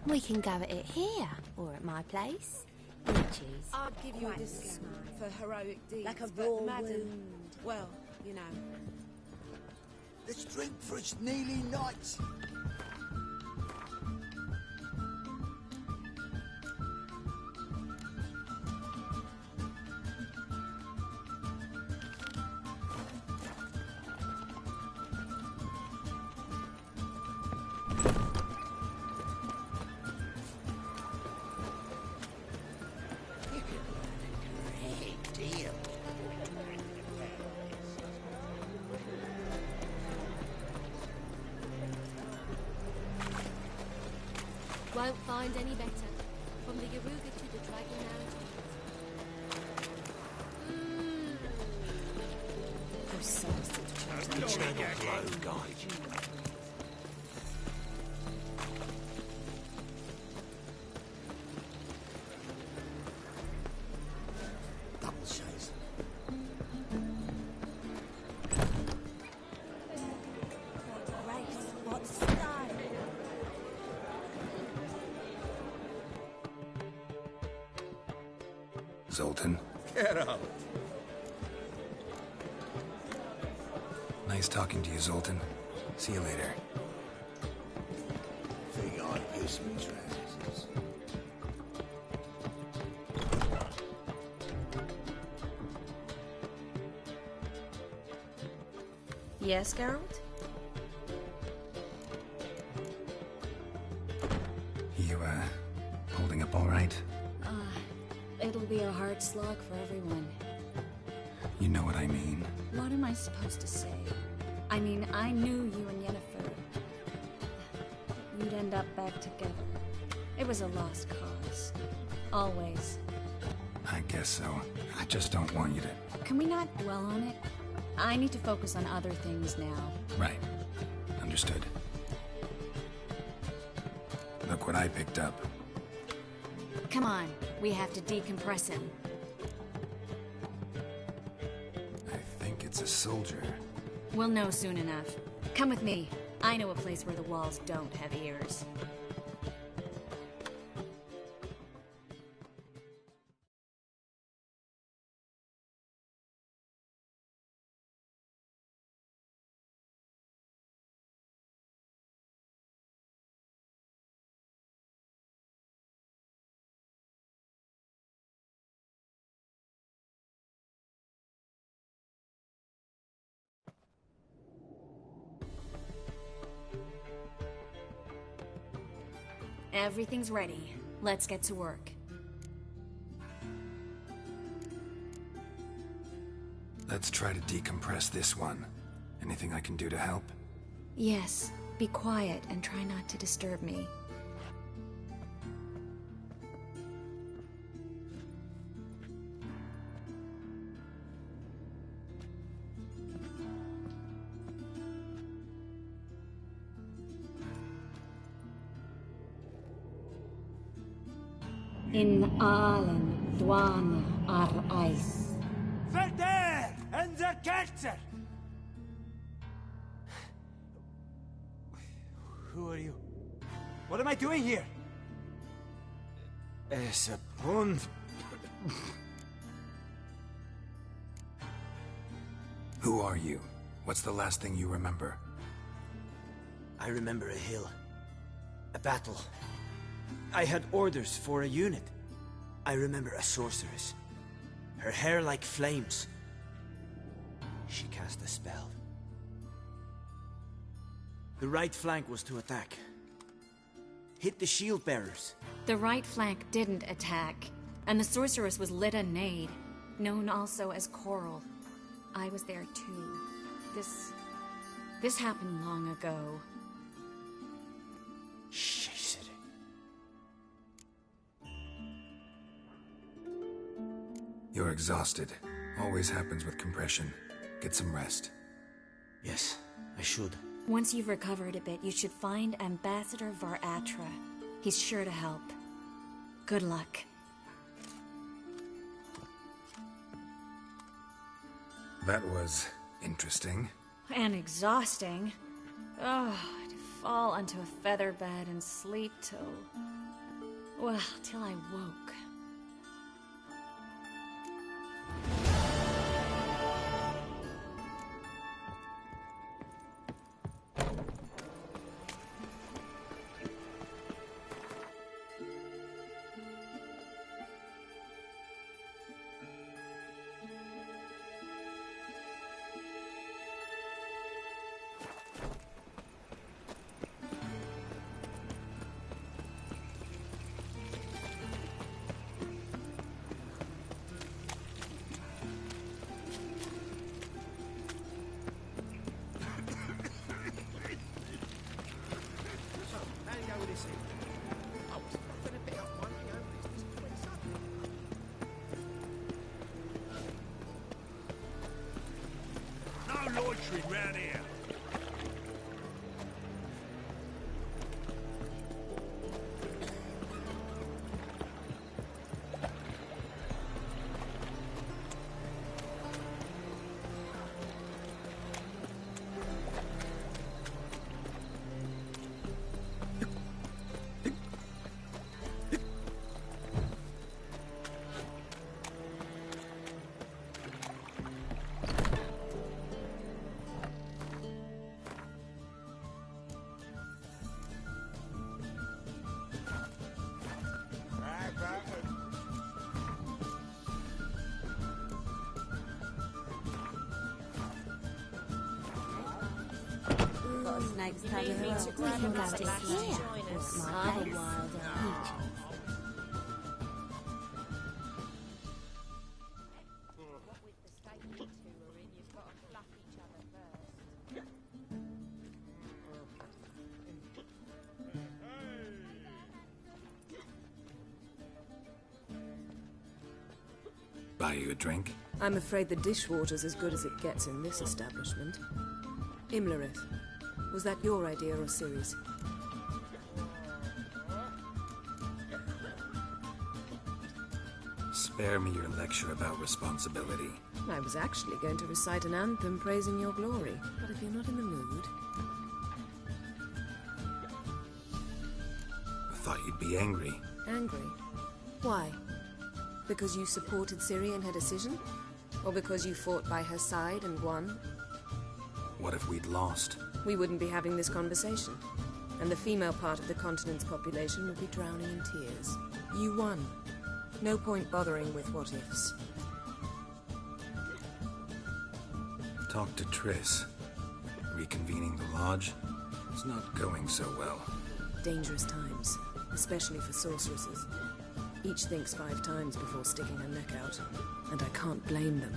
We can go at it here, or at my place. You choose. I'd give you a discount for heroic deeds, Like a but raw madam, wound. well, you know. Let's drink for its nearly night. Won't find any better. From the Yaruga to the Dragon Man. Those souls that chose Road guide. Double chase. Zoltan. Get out. Nice talking to you, Zoltan. See you later. Think I piss me trousers. Yes, Geralt? You, holding up all right? It'll be a hard slog for everyone. You know what I mean. What am I supposed to say? I mean, I knew you and Yennefer. You'd end up back together. It was a lost cause. Always. I guess so. I just don't want you to... Can we not dwell on it? I need to focus on other things now. Right. Understood. Look what I picked up. Come on, we have to decompress him. I think it's a soldier. We'll know soon enough. Come with me. I know a place where the walls don't have ears. Everything's ready. Let's get to work. Let's try to decompress this one. Anything I can do to help? Yes, be quiet and try not to disturb me. In allen dwana ar eis. Verder and the Kerzer! Who are you? What am I doing here? Es a pond. Who are you? What's the last thing you remember? I remember a hill. A battle. I had orders for a unit. I remember a sorceress. Her hair like flames. She cast a spell. The right flank was to attack. Hit the shield bearers. The right flank didn't attack, and the sorceress was Lita Nade, known also as Coral. I was there too. This happened long ago. Shit. You're exhausted. Always happens with compression. Get some rest. Yes, I should. Once you've recovered a bit, you should find Ambassador Varatra. He's sure to help. Good luck. That was interesting. And exhausting. Oh, to fall onto a feather bed and sleep till... well, till I woke. No loitering round here. next time we can go to here. Or wild Buy you a drink? I'm afraid the dishwater's as good as it gets in this establishment. Imlerith, was that your idea or Ciri's? Spare me your lecture about responsibility. I was actually going to recite an anthem praising your glory, but if you're not in the mood... I thought you'd be angry. Angry? Why? Because you supported Ciri in her decision? Or because you fought by her side and won? What if we'd lost? We wouldn't be having this conversation. And the female part of the continent's population would be drowning in tears. You won. No point bothering with what-ifs. Talk to Triss. Reconvening the lodge? It's not going so well. Dangerous times, especially for sorceresses. Each thinks 5 times before sticking her neck out, and I can't blame them.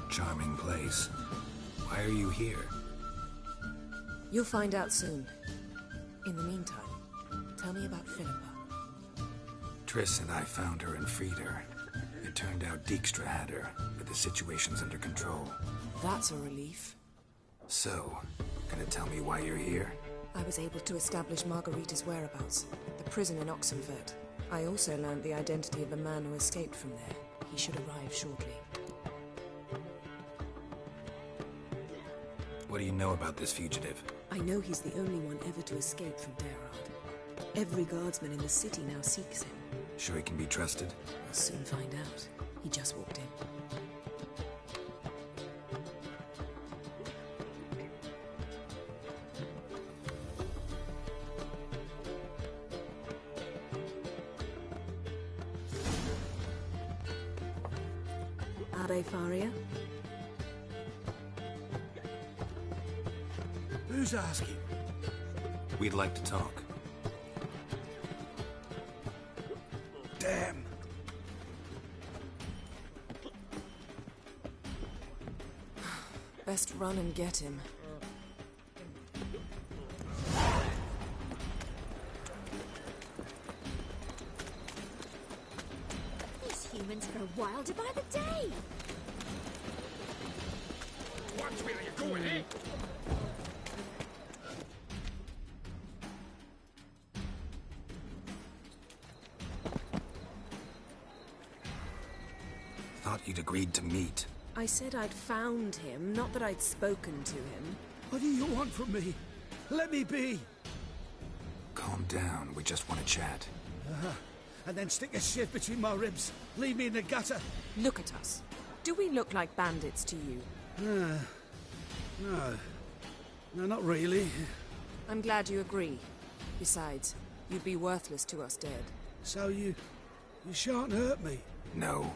Charming place. Why are you here? You'll find out soon. In the meantime, tell me about Philippa. Triss and I found her and freed her. It turned out Dijkstra had her, but the situation's under control. That's a relief. So, gonna tell me why you're here? I was able to establish Margarita's whereabouts, the prison in Oxenfurt. I also learned the identity of a man who escaped from there. He should arrive shortly. What do you know about this fugitive? I know he's the only one ever to escape from Daerard. Every guardsman in the city now seeks him. Sure he can be trusted? We'll soon find out. He just walked in. Abbe Faria? Who's asking? We'd like to talk. Damn. Best run and get him. These humans grow wilder by the day. Watch where you're going, eh? Thought you'd agreed to meet. I said I'd found him, not that I'd spoken to him. What do you want from me? Let me be. Calm down, we just want to chat. And then stick a shiv between my ribs. Leave me in the gutter. Look at us. Do we look like bandits to you? No. No, not really. I'm glad you agree. Besides, you'd be worthless to us dead. So you shan't hurt me? No.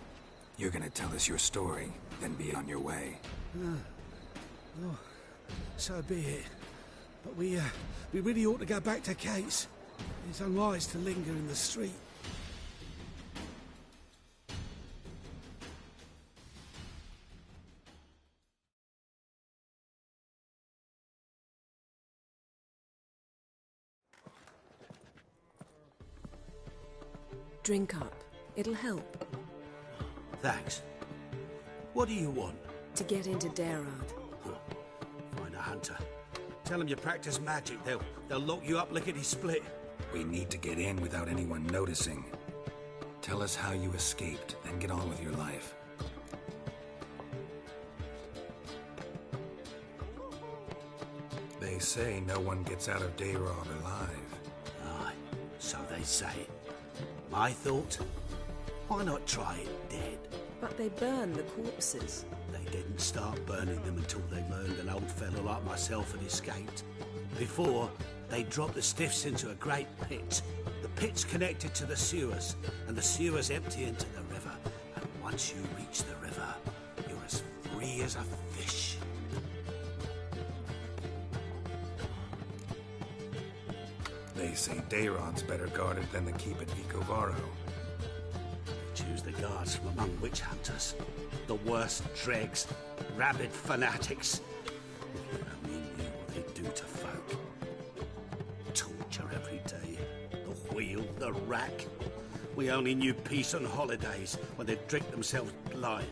You're gonna tell us your story, then be on your way. Oh, so be it. But we really ought to go back to Kate's. It's unwise to linger in the street. Drink up. It'll help. Thanks. What do you want? To get into Daerard. Find a hunter. Tell them you practice magic. They'll lock you up lickety-split. We need to get in without anyone noticing. Tell us how you escaped, then get on with your life. They say no one gets out of Daerard alive. Aye, so they say. My thought? Why not try it dead? But they burn the corpses. They didn't start burning them until they learned an old fellow like myself had escaped. Before, they dropped the stiffs into a great pit. The pit's connected to the sewers, and the sewers empty into the river. And once you reach the river, you're as free as a fish. They say Dayrod's better guarded than the keep at Vicovaro. Choose the guards from among witch hunters. The worst dregs, rabid fanatics. If you only knew what they do to folk. Torture every day. The wheel, the rack. We only knew peace on holidays when they'd drink themselves blind.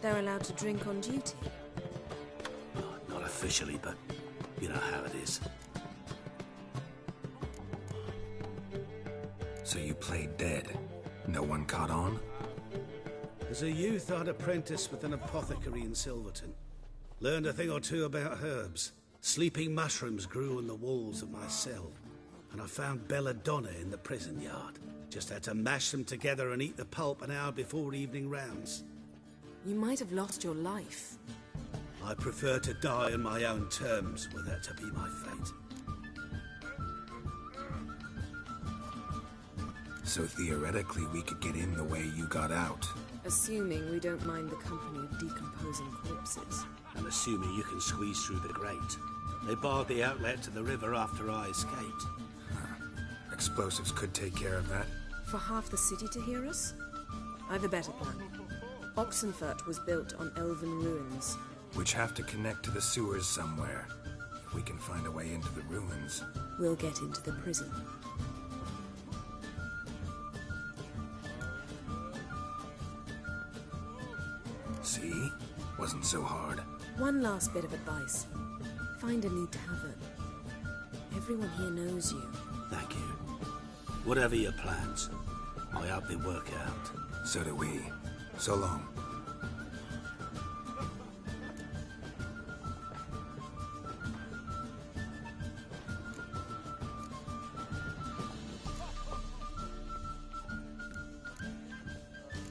They're allowed to drink on duty? Not officially, but you know how it is. So you played dead? No one caught on? As a youth, I'd apprenticed with an apothecary in Silverton. Learned a thing or two about herbs. Sleeping mushrooms grew on the walls of my cell. And I found belladonna in the prison yard. Just had to mash them together and eat the pulp an hour before evening rounds. You might have lost your life. I prefer to die on my own terms, were that to be my fate. So theoretically, we could get in the way you got out. Assuming we don't mind the company of decomposing corpses. And assuming you can squeeze through the grate. They barred the outlet to the river after I escaped. Explosives could take care of that. For half the city to hear us? I've a better plan. Oxenfurt was built on elven ruins. Which have to connect to the sewers somewhere. If we can find a way into the ruins. We'll get into the prison. See? Wasn't so hard. One last bit of advice. Find a new tavern. Everyone here knows you. Thank you. Whatever your plans, I hope they work out. So do we. So long.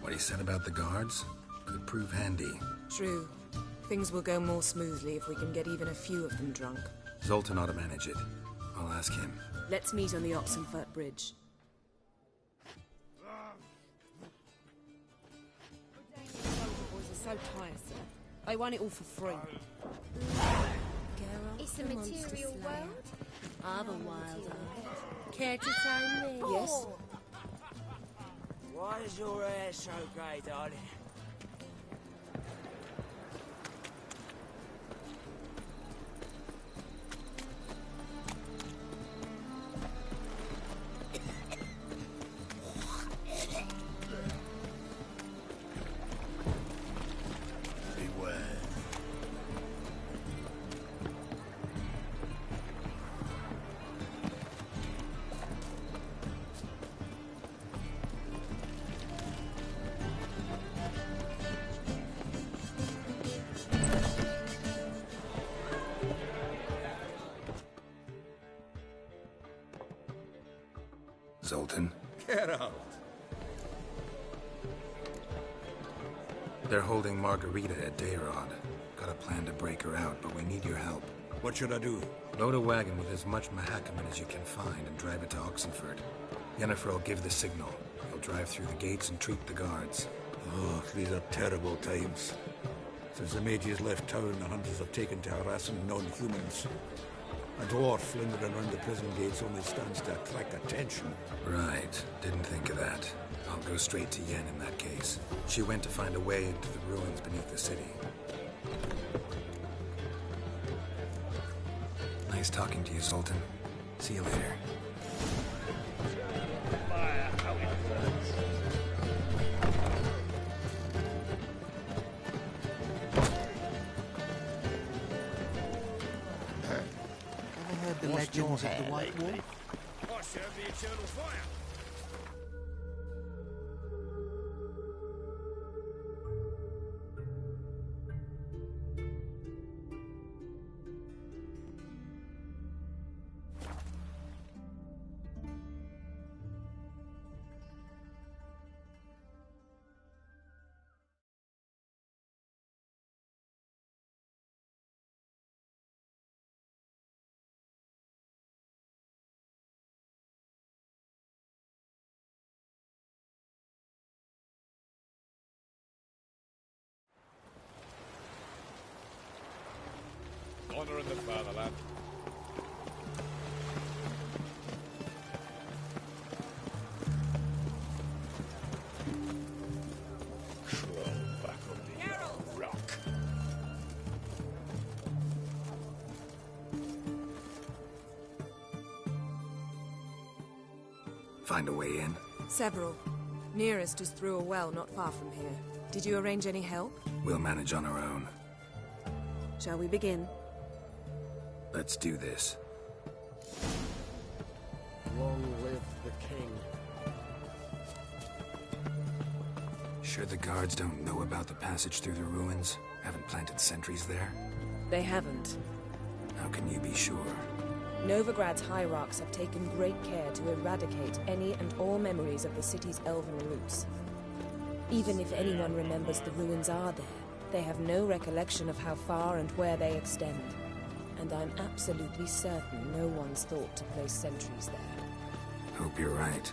What he said about the guards could prove handy. True. Things will go more smoothly if we can get even a few of them drunk. Zoltan ought to manage it. I'll ask him. Let's meet on the Oxenfurt Bridge. Boys are so tiresome. They want it all for free. It's a material world. I'm a wild eye. Care to sign me? Yes. Why is your hair so grey, darling? Beware. Zoltan? Get out! They're holding Margarita at Dayrod. Got a plan to break her out, but we need your help. What should I do? Load a wagon with as much Mahakaman as you can find and drive it to Oxenfurt. Yennefer will give the signal. He'll drive through the gates and treat the guards. Oh, these are terrible times. Since the mages left town, the hunters have taken to harassing non-humans. A dwarf lingering around the prison gates only stands to attract attention. Right. Didn't think of that. I'll go straight to Yen in that case. She went to find a way into the ruins beneath the city. Nice talking to you, Sultan. See you later. Fire, how it burns. Ever heard the legends of the White Wolf? I serve the eternal fire. honour and the fatherland. Crawl back up the rock. Find a way in? Several. Nearest is through a well not far from here. Did you arrange any help? We'll manage on our own. Shall we begin? Let's do this. Long live the king. Sure the guards don't know about the passage through the ruins? Haven't planted sentries there? They haven't. How can you be sure? Novigrad's hierarchs have taken great care to eradicate any and all memories of the city's elven roots. Even if anyone remembers the ruins are there, they have no recollection of how far and where they extend. And I'm absolutely certain no one's thought to place sentries there. Hope you're right.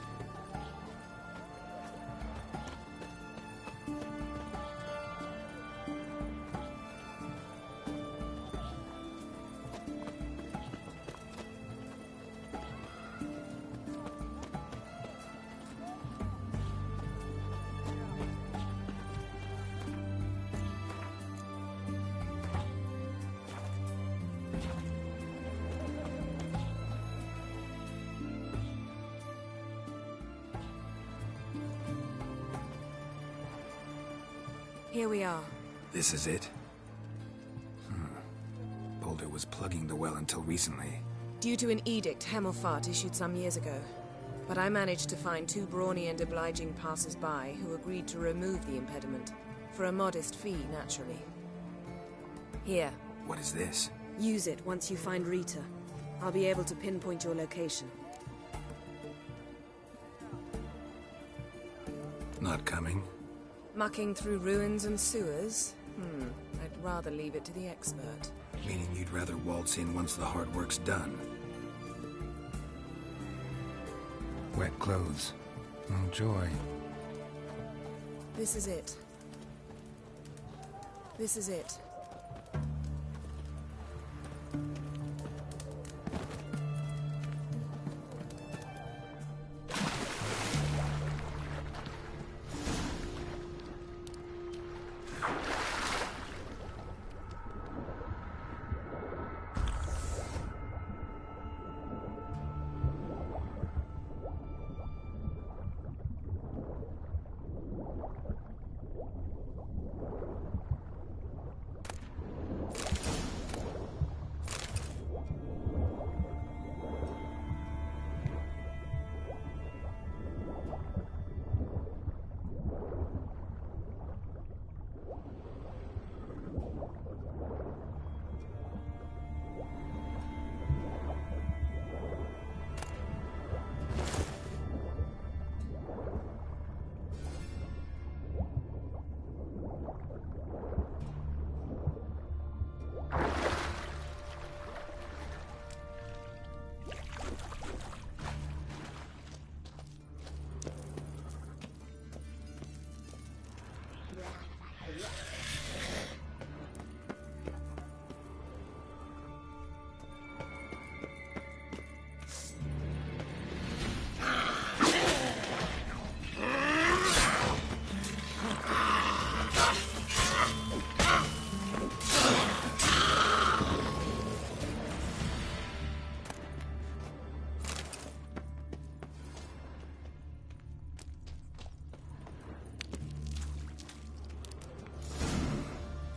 Here we are. This is it? Boulder was plugging the well until recently. Due to an edict Hemelfart issued some years ago. But I managed to find two brawny and obliging passers-by who agreed to remove the impediment. For a modest fee, naturally. Here. What is this? Use it once you find Rita. I'll be able to pinpoint your location. Not coming? Mucking through ruins and sewers? I'd rather leave it to the expert. Meaning you'd rather waltz in once the hard work's done? Wet clothes. Oh, joy. This is it. This is it.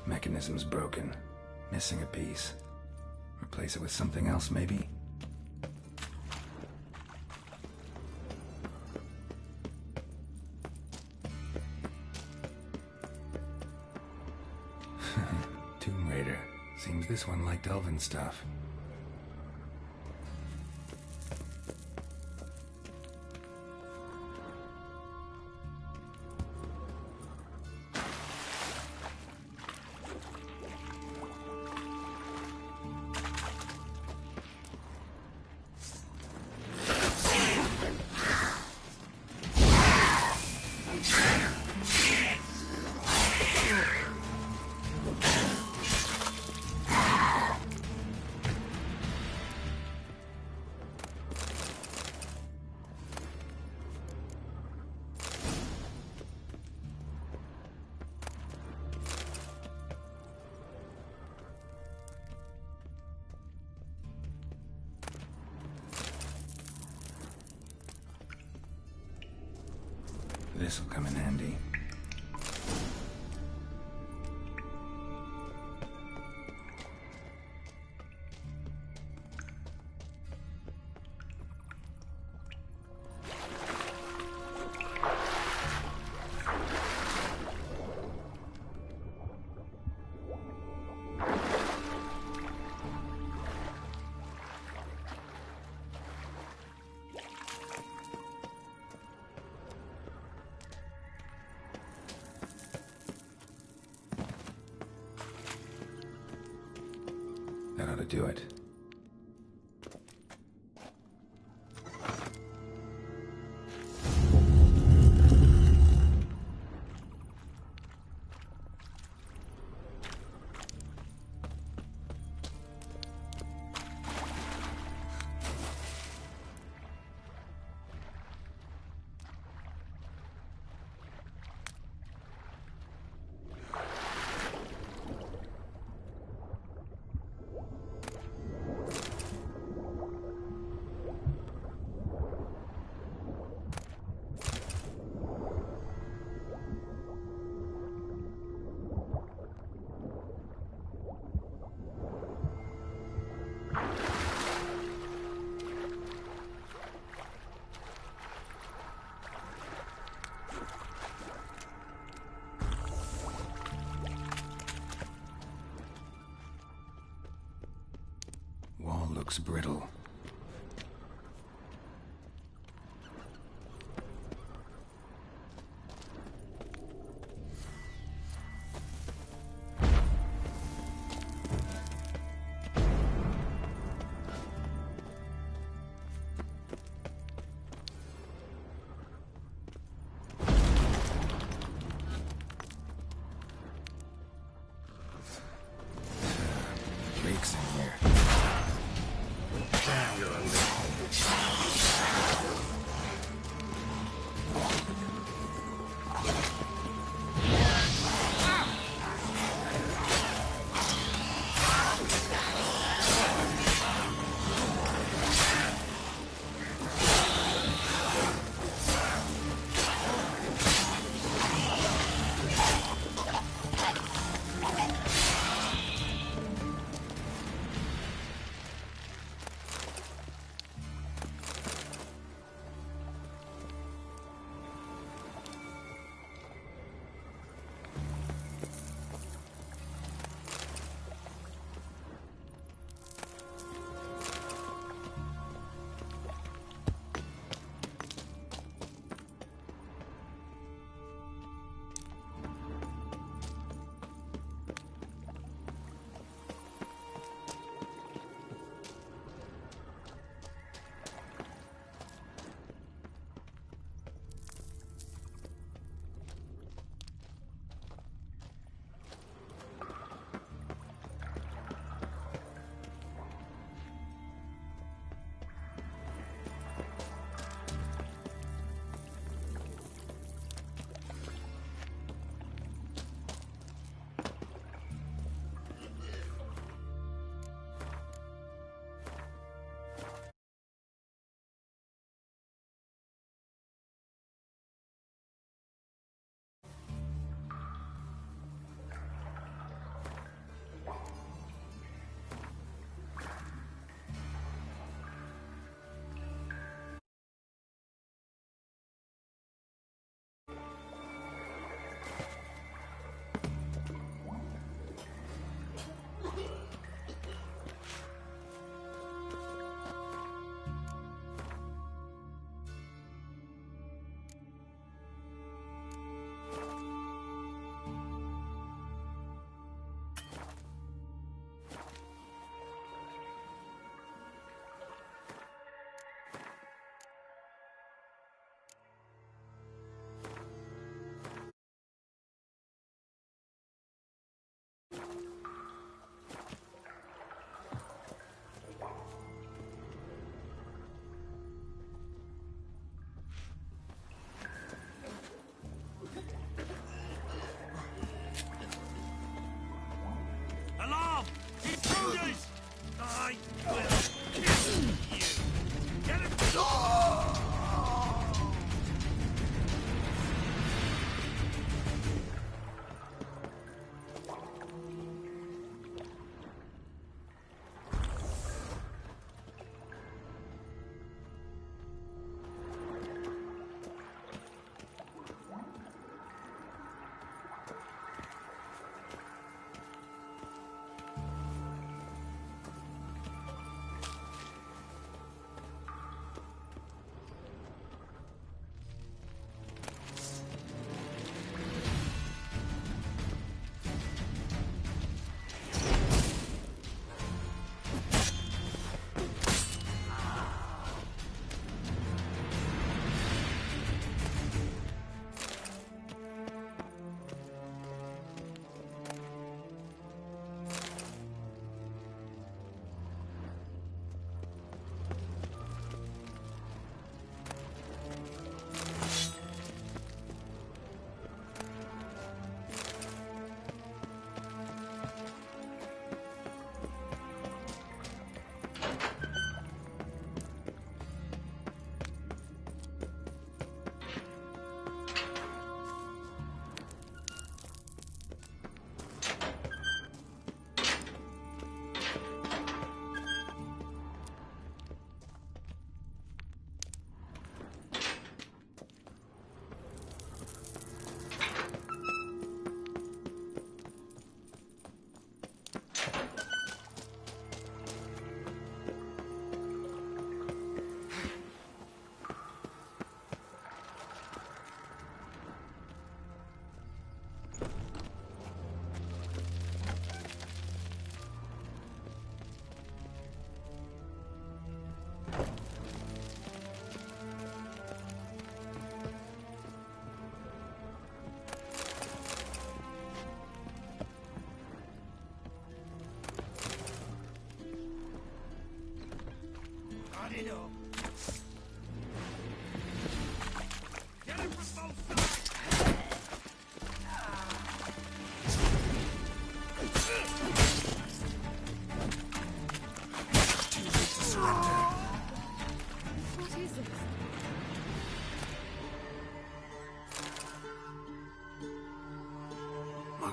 Mechanism's broken. Missing a piece. Replace it with something else, maybe? Tomb Raider. Seems this one liked elven stuff. This'll come in handy. That ought to do it. Wall looks brittle. Leaks in here.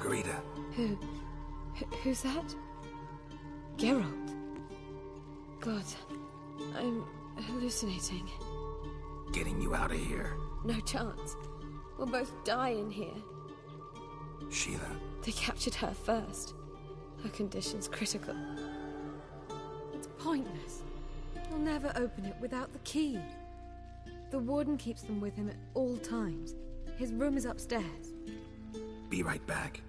Margarita. Who's that? Geralt. God, I'm hallucinating. Getting you out of here. No chance. We'll both die in here. Sheila. They captured her first. Her condition's critical. It's pointless. He'll never open it without the key. The warden keeps them with him at all times. His room is upstairs. Be right back.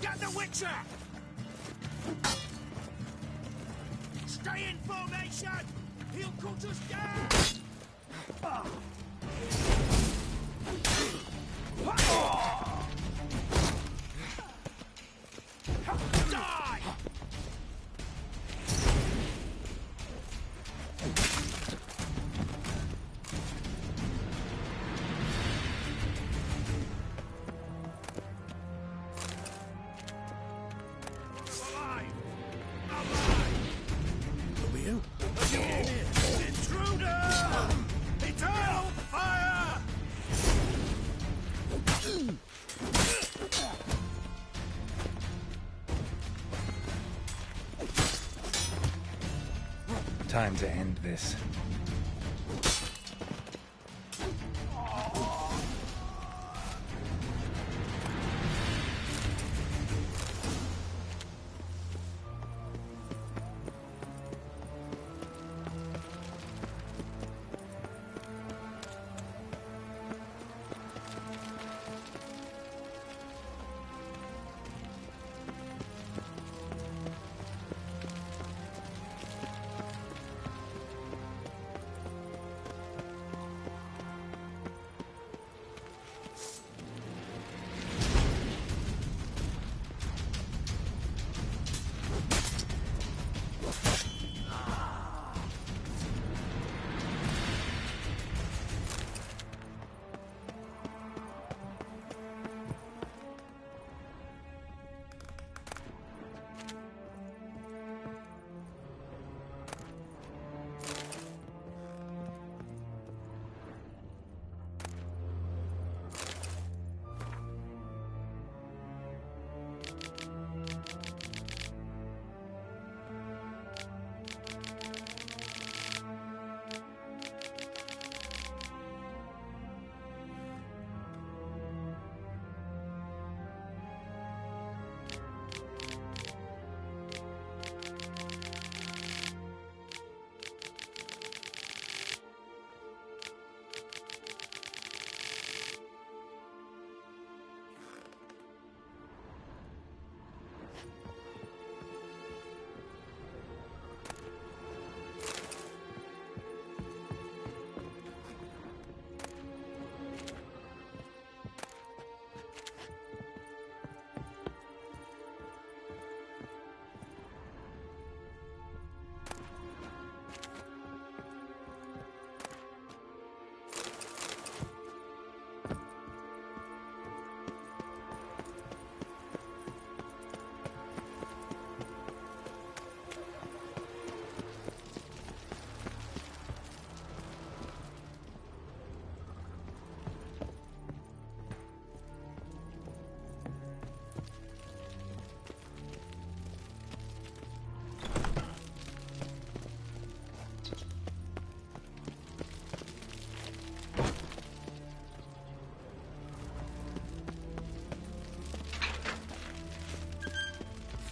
Get the Witcher! Stay in formation! He'll cut us down! Die! Time to end this.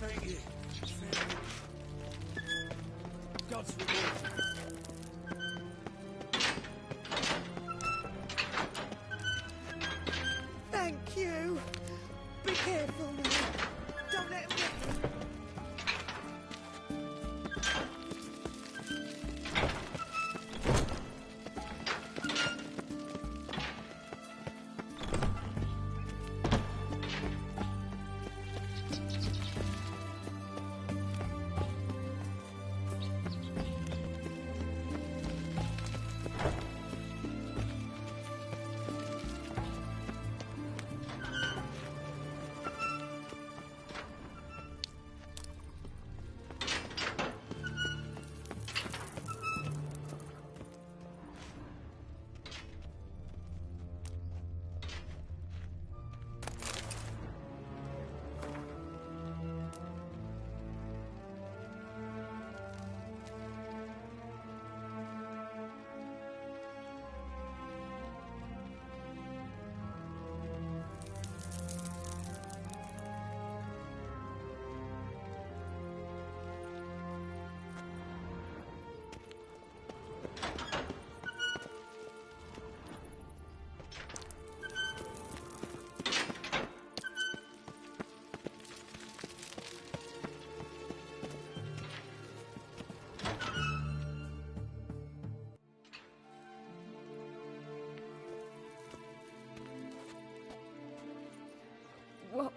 Thank you. God's reward. Thank you. Be careful now. Don't let him get you.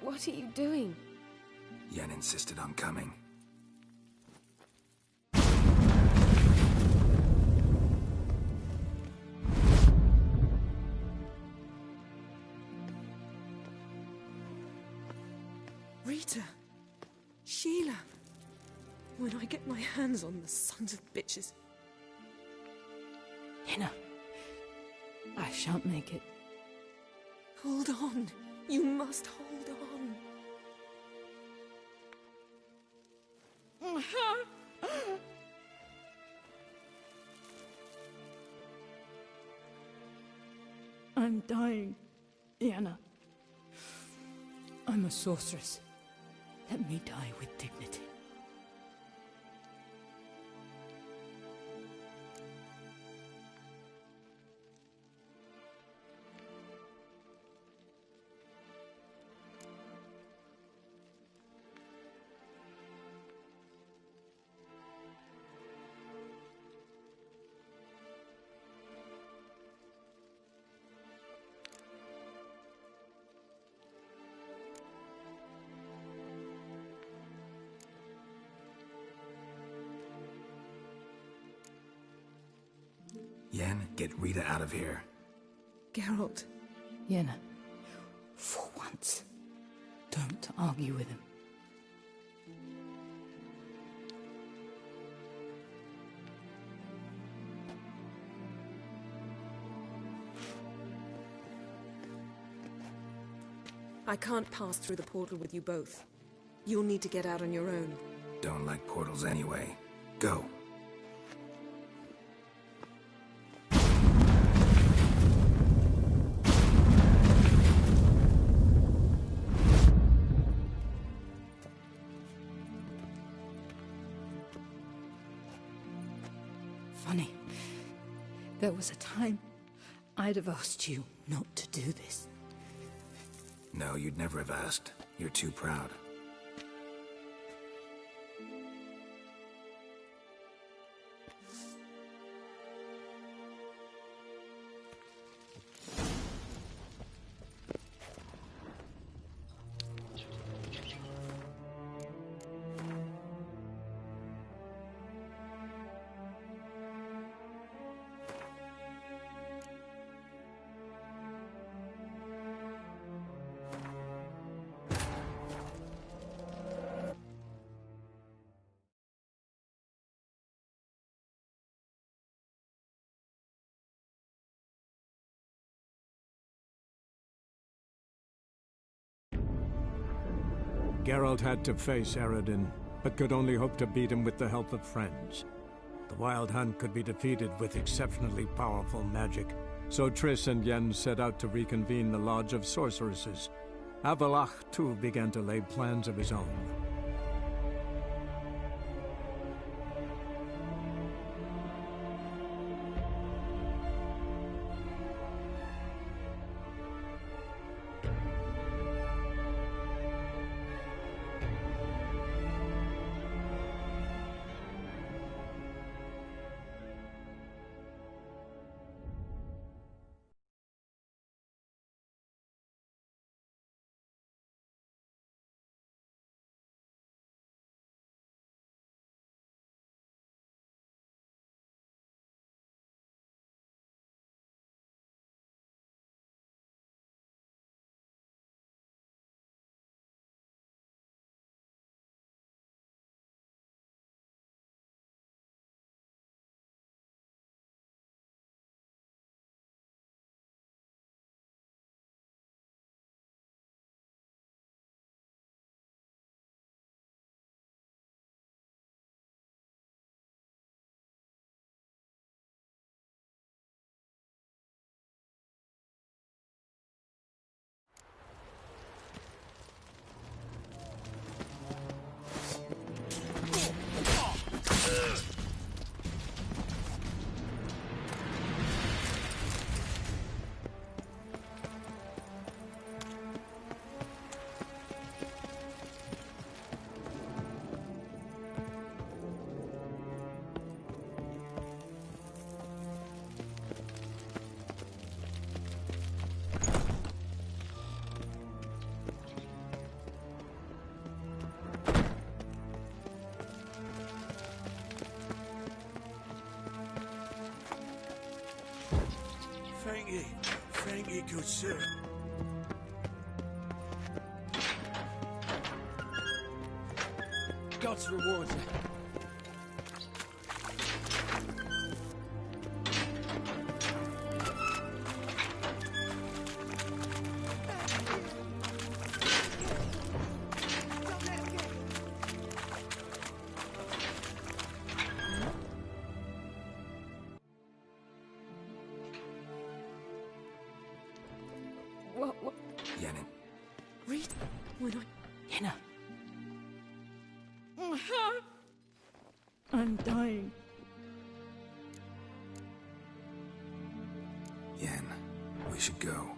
What are you doing? Yen insisted on coming. Rita. Sheila. When I get my hands on the sons of bitches. Henna. I shan't make it. Hold on. You must hold on. dying, Yenna. I'm a sorceress. Let me die with dignity. Yen, get Rita out of here. Geralt. Yenna, for once, don't argue with him. I can't pass through the portal with you both. You'll need to get out on your own. Don't like portals anyway. Go. Funny. There was a time I'd have asked you not to do this. No, you'd never have asked. You're too proud. Geralt had to face Eredin, but could only hope to beat him with the help of friends. The Wild Hunt could be defeated with exceptionally powerful magic, so Triss and Yen set out to reconvene the Lodge of Sorceresses. Avalach, too, began to lay plans of his own. Thank ye, good sir. God's reward you. Rita, when I... Yenna. I'm dying. Yen, we should go.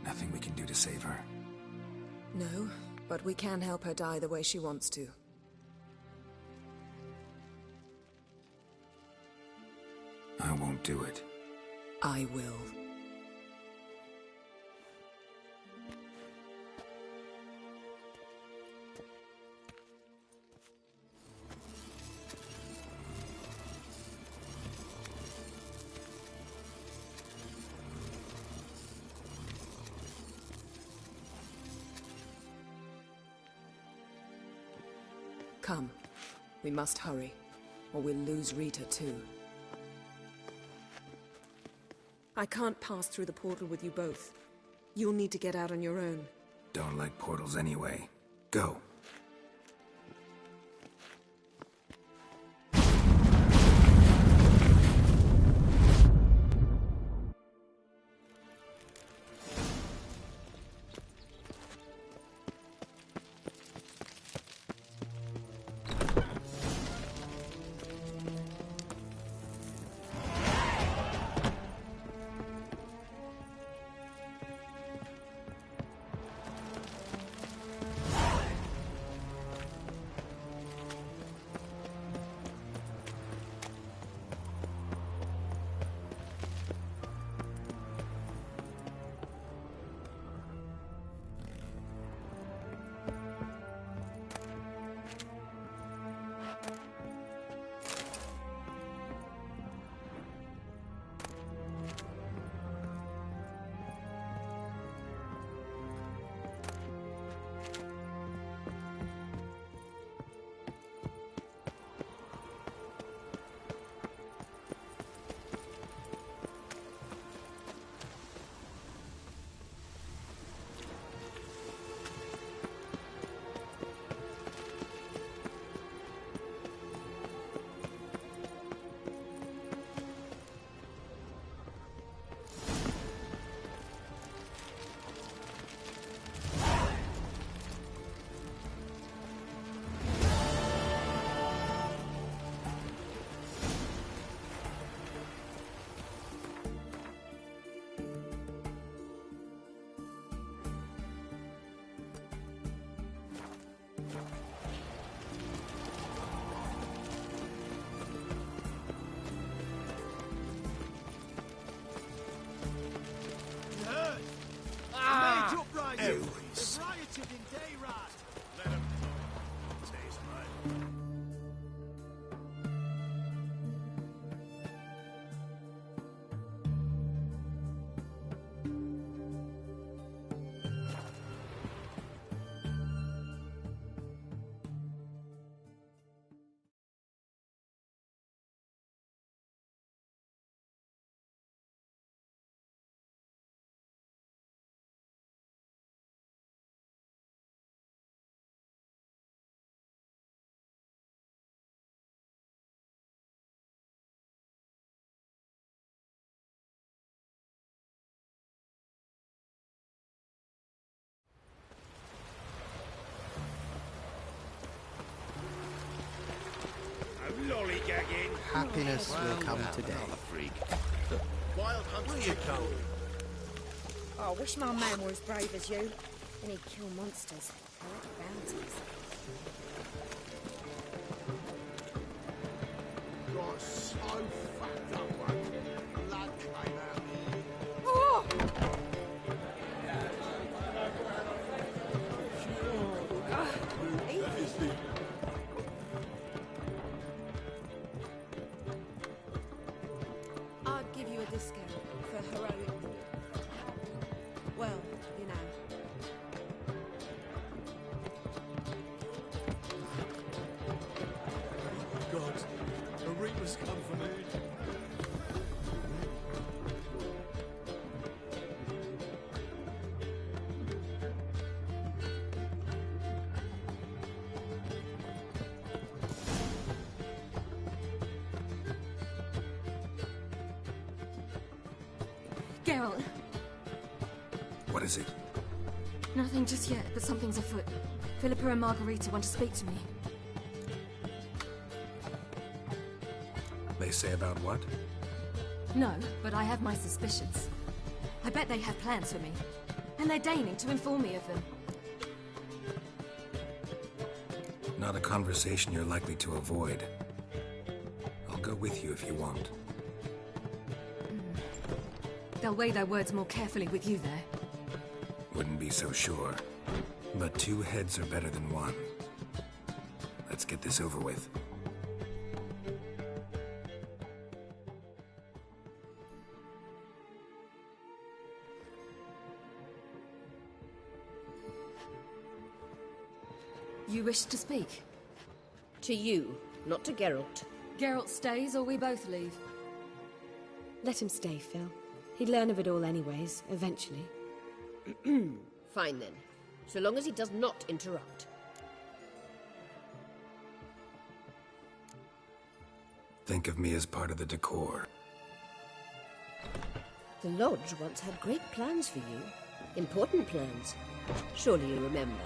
Nothing we can do to save her. No, but we can help her die the way she wants to. I won't do it. I will. Come. We must hurry, or we'll lose Rita too. I can't pass through the portal with you both. You'll need to get out on your own. Don't like portals anyway. Go. They've rioted in Dayrad. Let them talk. Tastes right. Lollygagging. Happiness will come today. Freak. Wild hunter. Oh, I wish my man were as brave as you. Then he'd kill monsters, collect bounties. Got so fucked up one. Blood came out. Oh! I'd give you a discount for heroic. Well, you know. God, the Reapers come for me. Geralt, What is it? Nothing just yet, but something's afoot. Philippa and Margarita want to speak to me. They say about what? No, but I have my suspicions. I bet they have plans for me. And they're deigning to inform me of them. Not a conversation you're likely to avoid. I'll go with you if you want. They'll weigh their words more carefully with you there. Wouldn't be so sure. But 2 heads are better than 1. Let's get this over with. You wish to speak? To you, not to Geralt. Geralt stays or we both leave? Let him stay, Phil. He'd learn of it all anyways, eventually. Fine then. So long as he does not interrupt. Think of me as part of the decor. The Lodge once had great plans for you. Important plans. Surely you remember.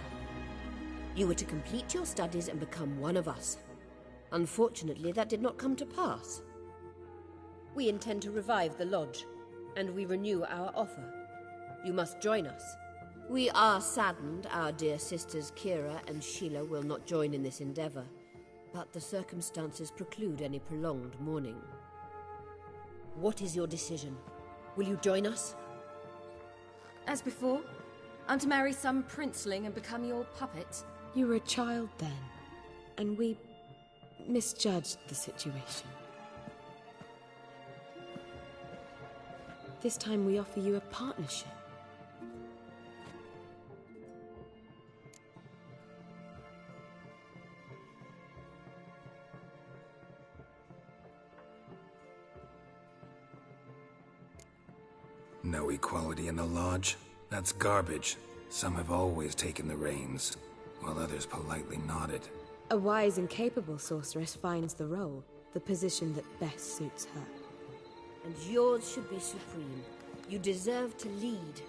You were to complete your studies and become one of us. Unfortunately, that did not come to pass. We intend to revive the Lodge, and we renew our offer. You must join us. We are saddened our dear sisters Kira and Sheila will not join in this endeavor, but the circumstances preclude any prolonged mourning. What is your decision? Will you join us? As before, I'm to marry some princeling and become your puppet. You were a child then, and we misjudged the situation. This time we offer you a partnership. No equality in the Lodge? That's garbage. Some have always taken the reins, while others politely nodded. A wise and capable sorceress finds the role, the position that best suits her. And yours should be supreme. You deserve to lead.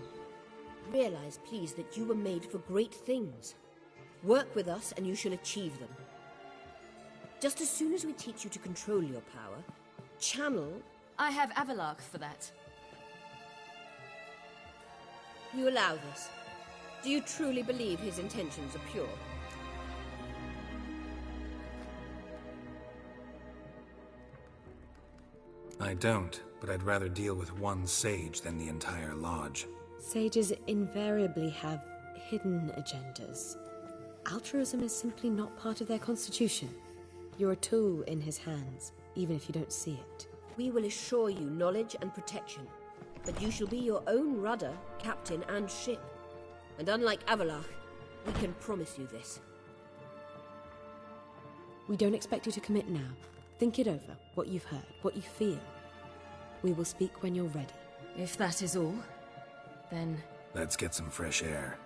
Realize, please, that you were made for great things. Work with us and you shall achieve them. Just as soon as we teach you to control your power, channel... I have Avalark for that. You allow this? Do you truly believe his intentions are pure? I don't, but I'd rather deal with one sage than the entire Lodge. Sages invariably have hidden agendas. Altruism is simply not part of their constitution. You're a tool in his hands, even if you don't see it. We will assure you knowledge and protection, but you shall be your own rudder, captain, and ship. And unlike Avalark, we can promise you this. We don't expect you to commit now. Think it over, what you've heard, what you feel. We will speak when you're ready. If that is all, then... Let's get some fresh air.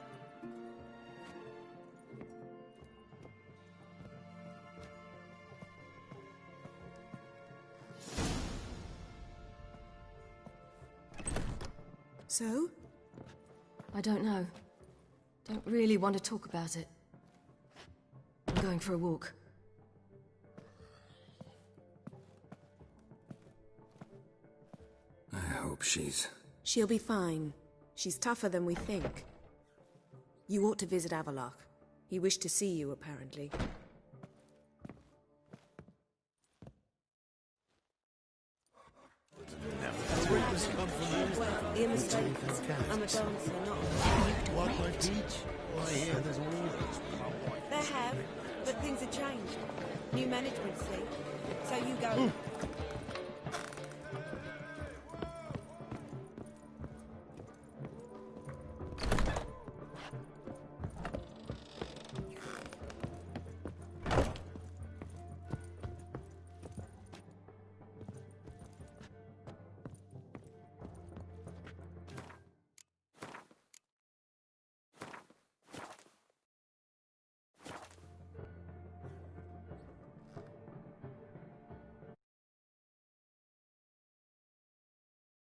So? I don't know. Don't really want to talk about it. I'm going for a walk. I hope she's... She'll be fine. She's tougher than we think. You ought to visit Avalark. He wished to see you, apparently. Well, your mistake. I'm a dancer, not a... Want my peach? Why, here, there's orders. They have, but things have changed. New management, see? So you go.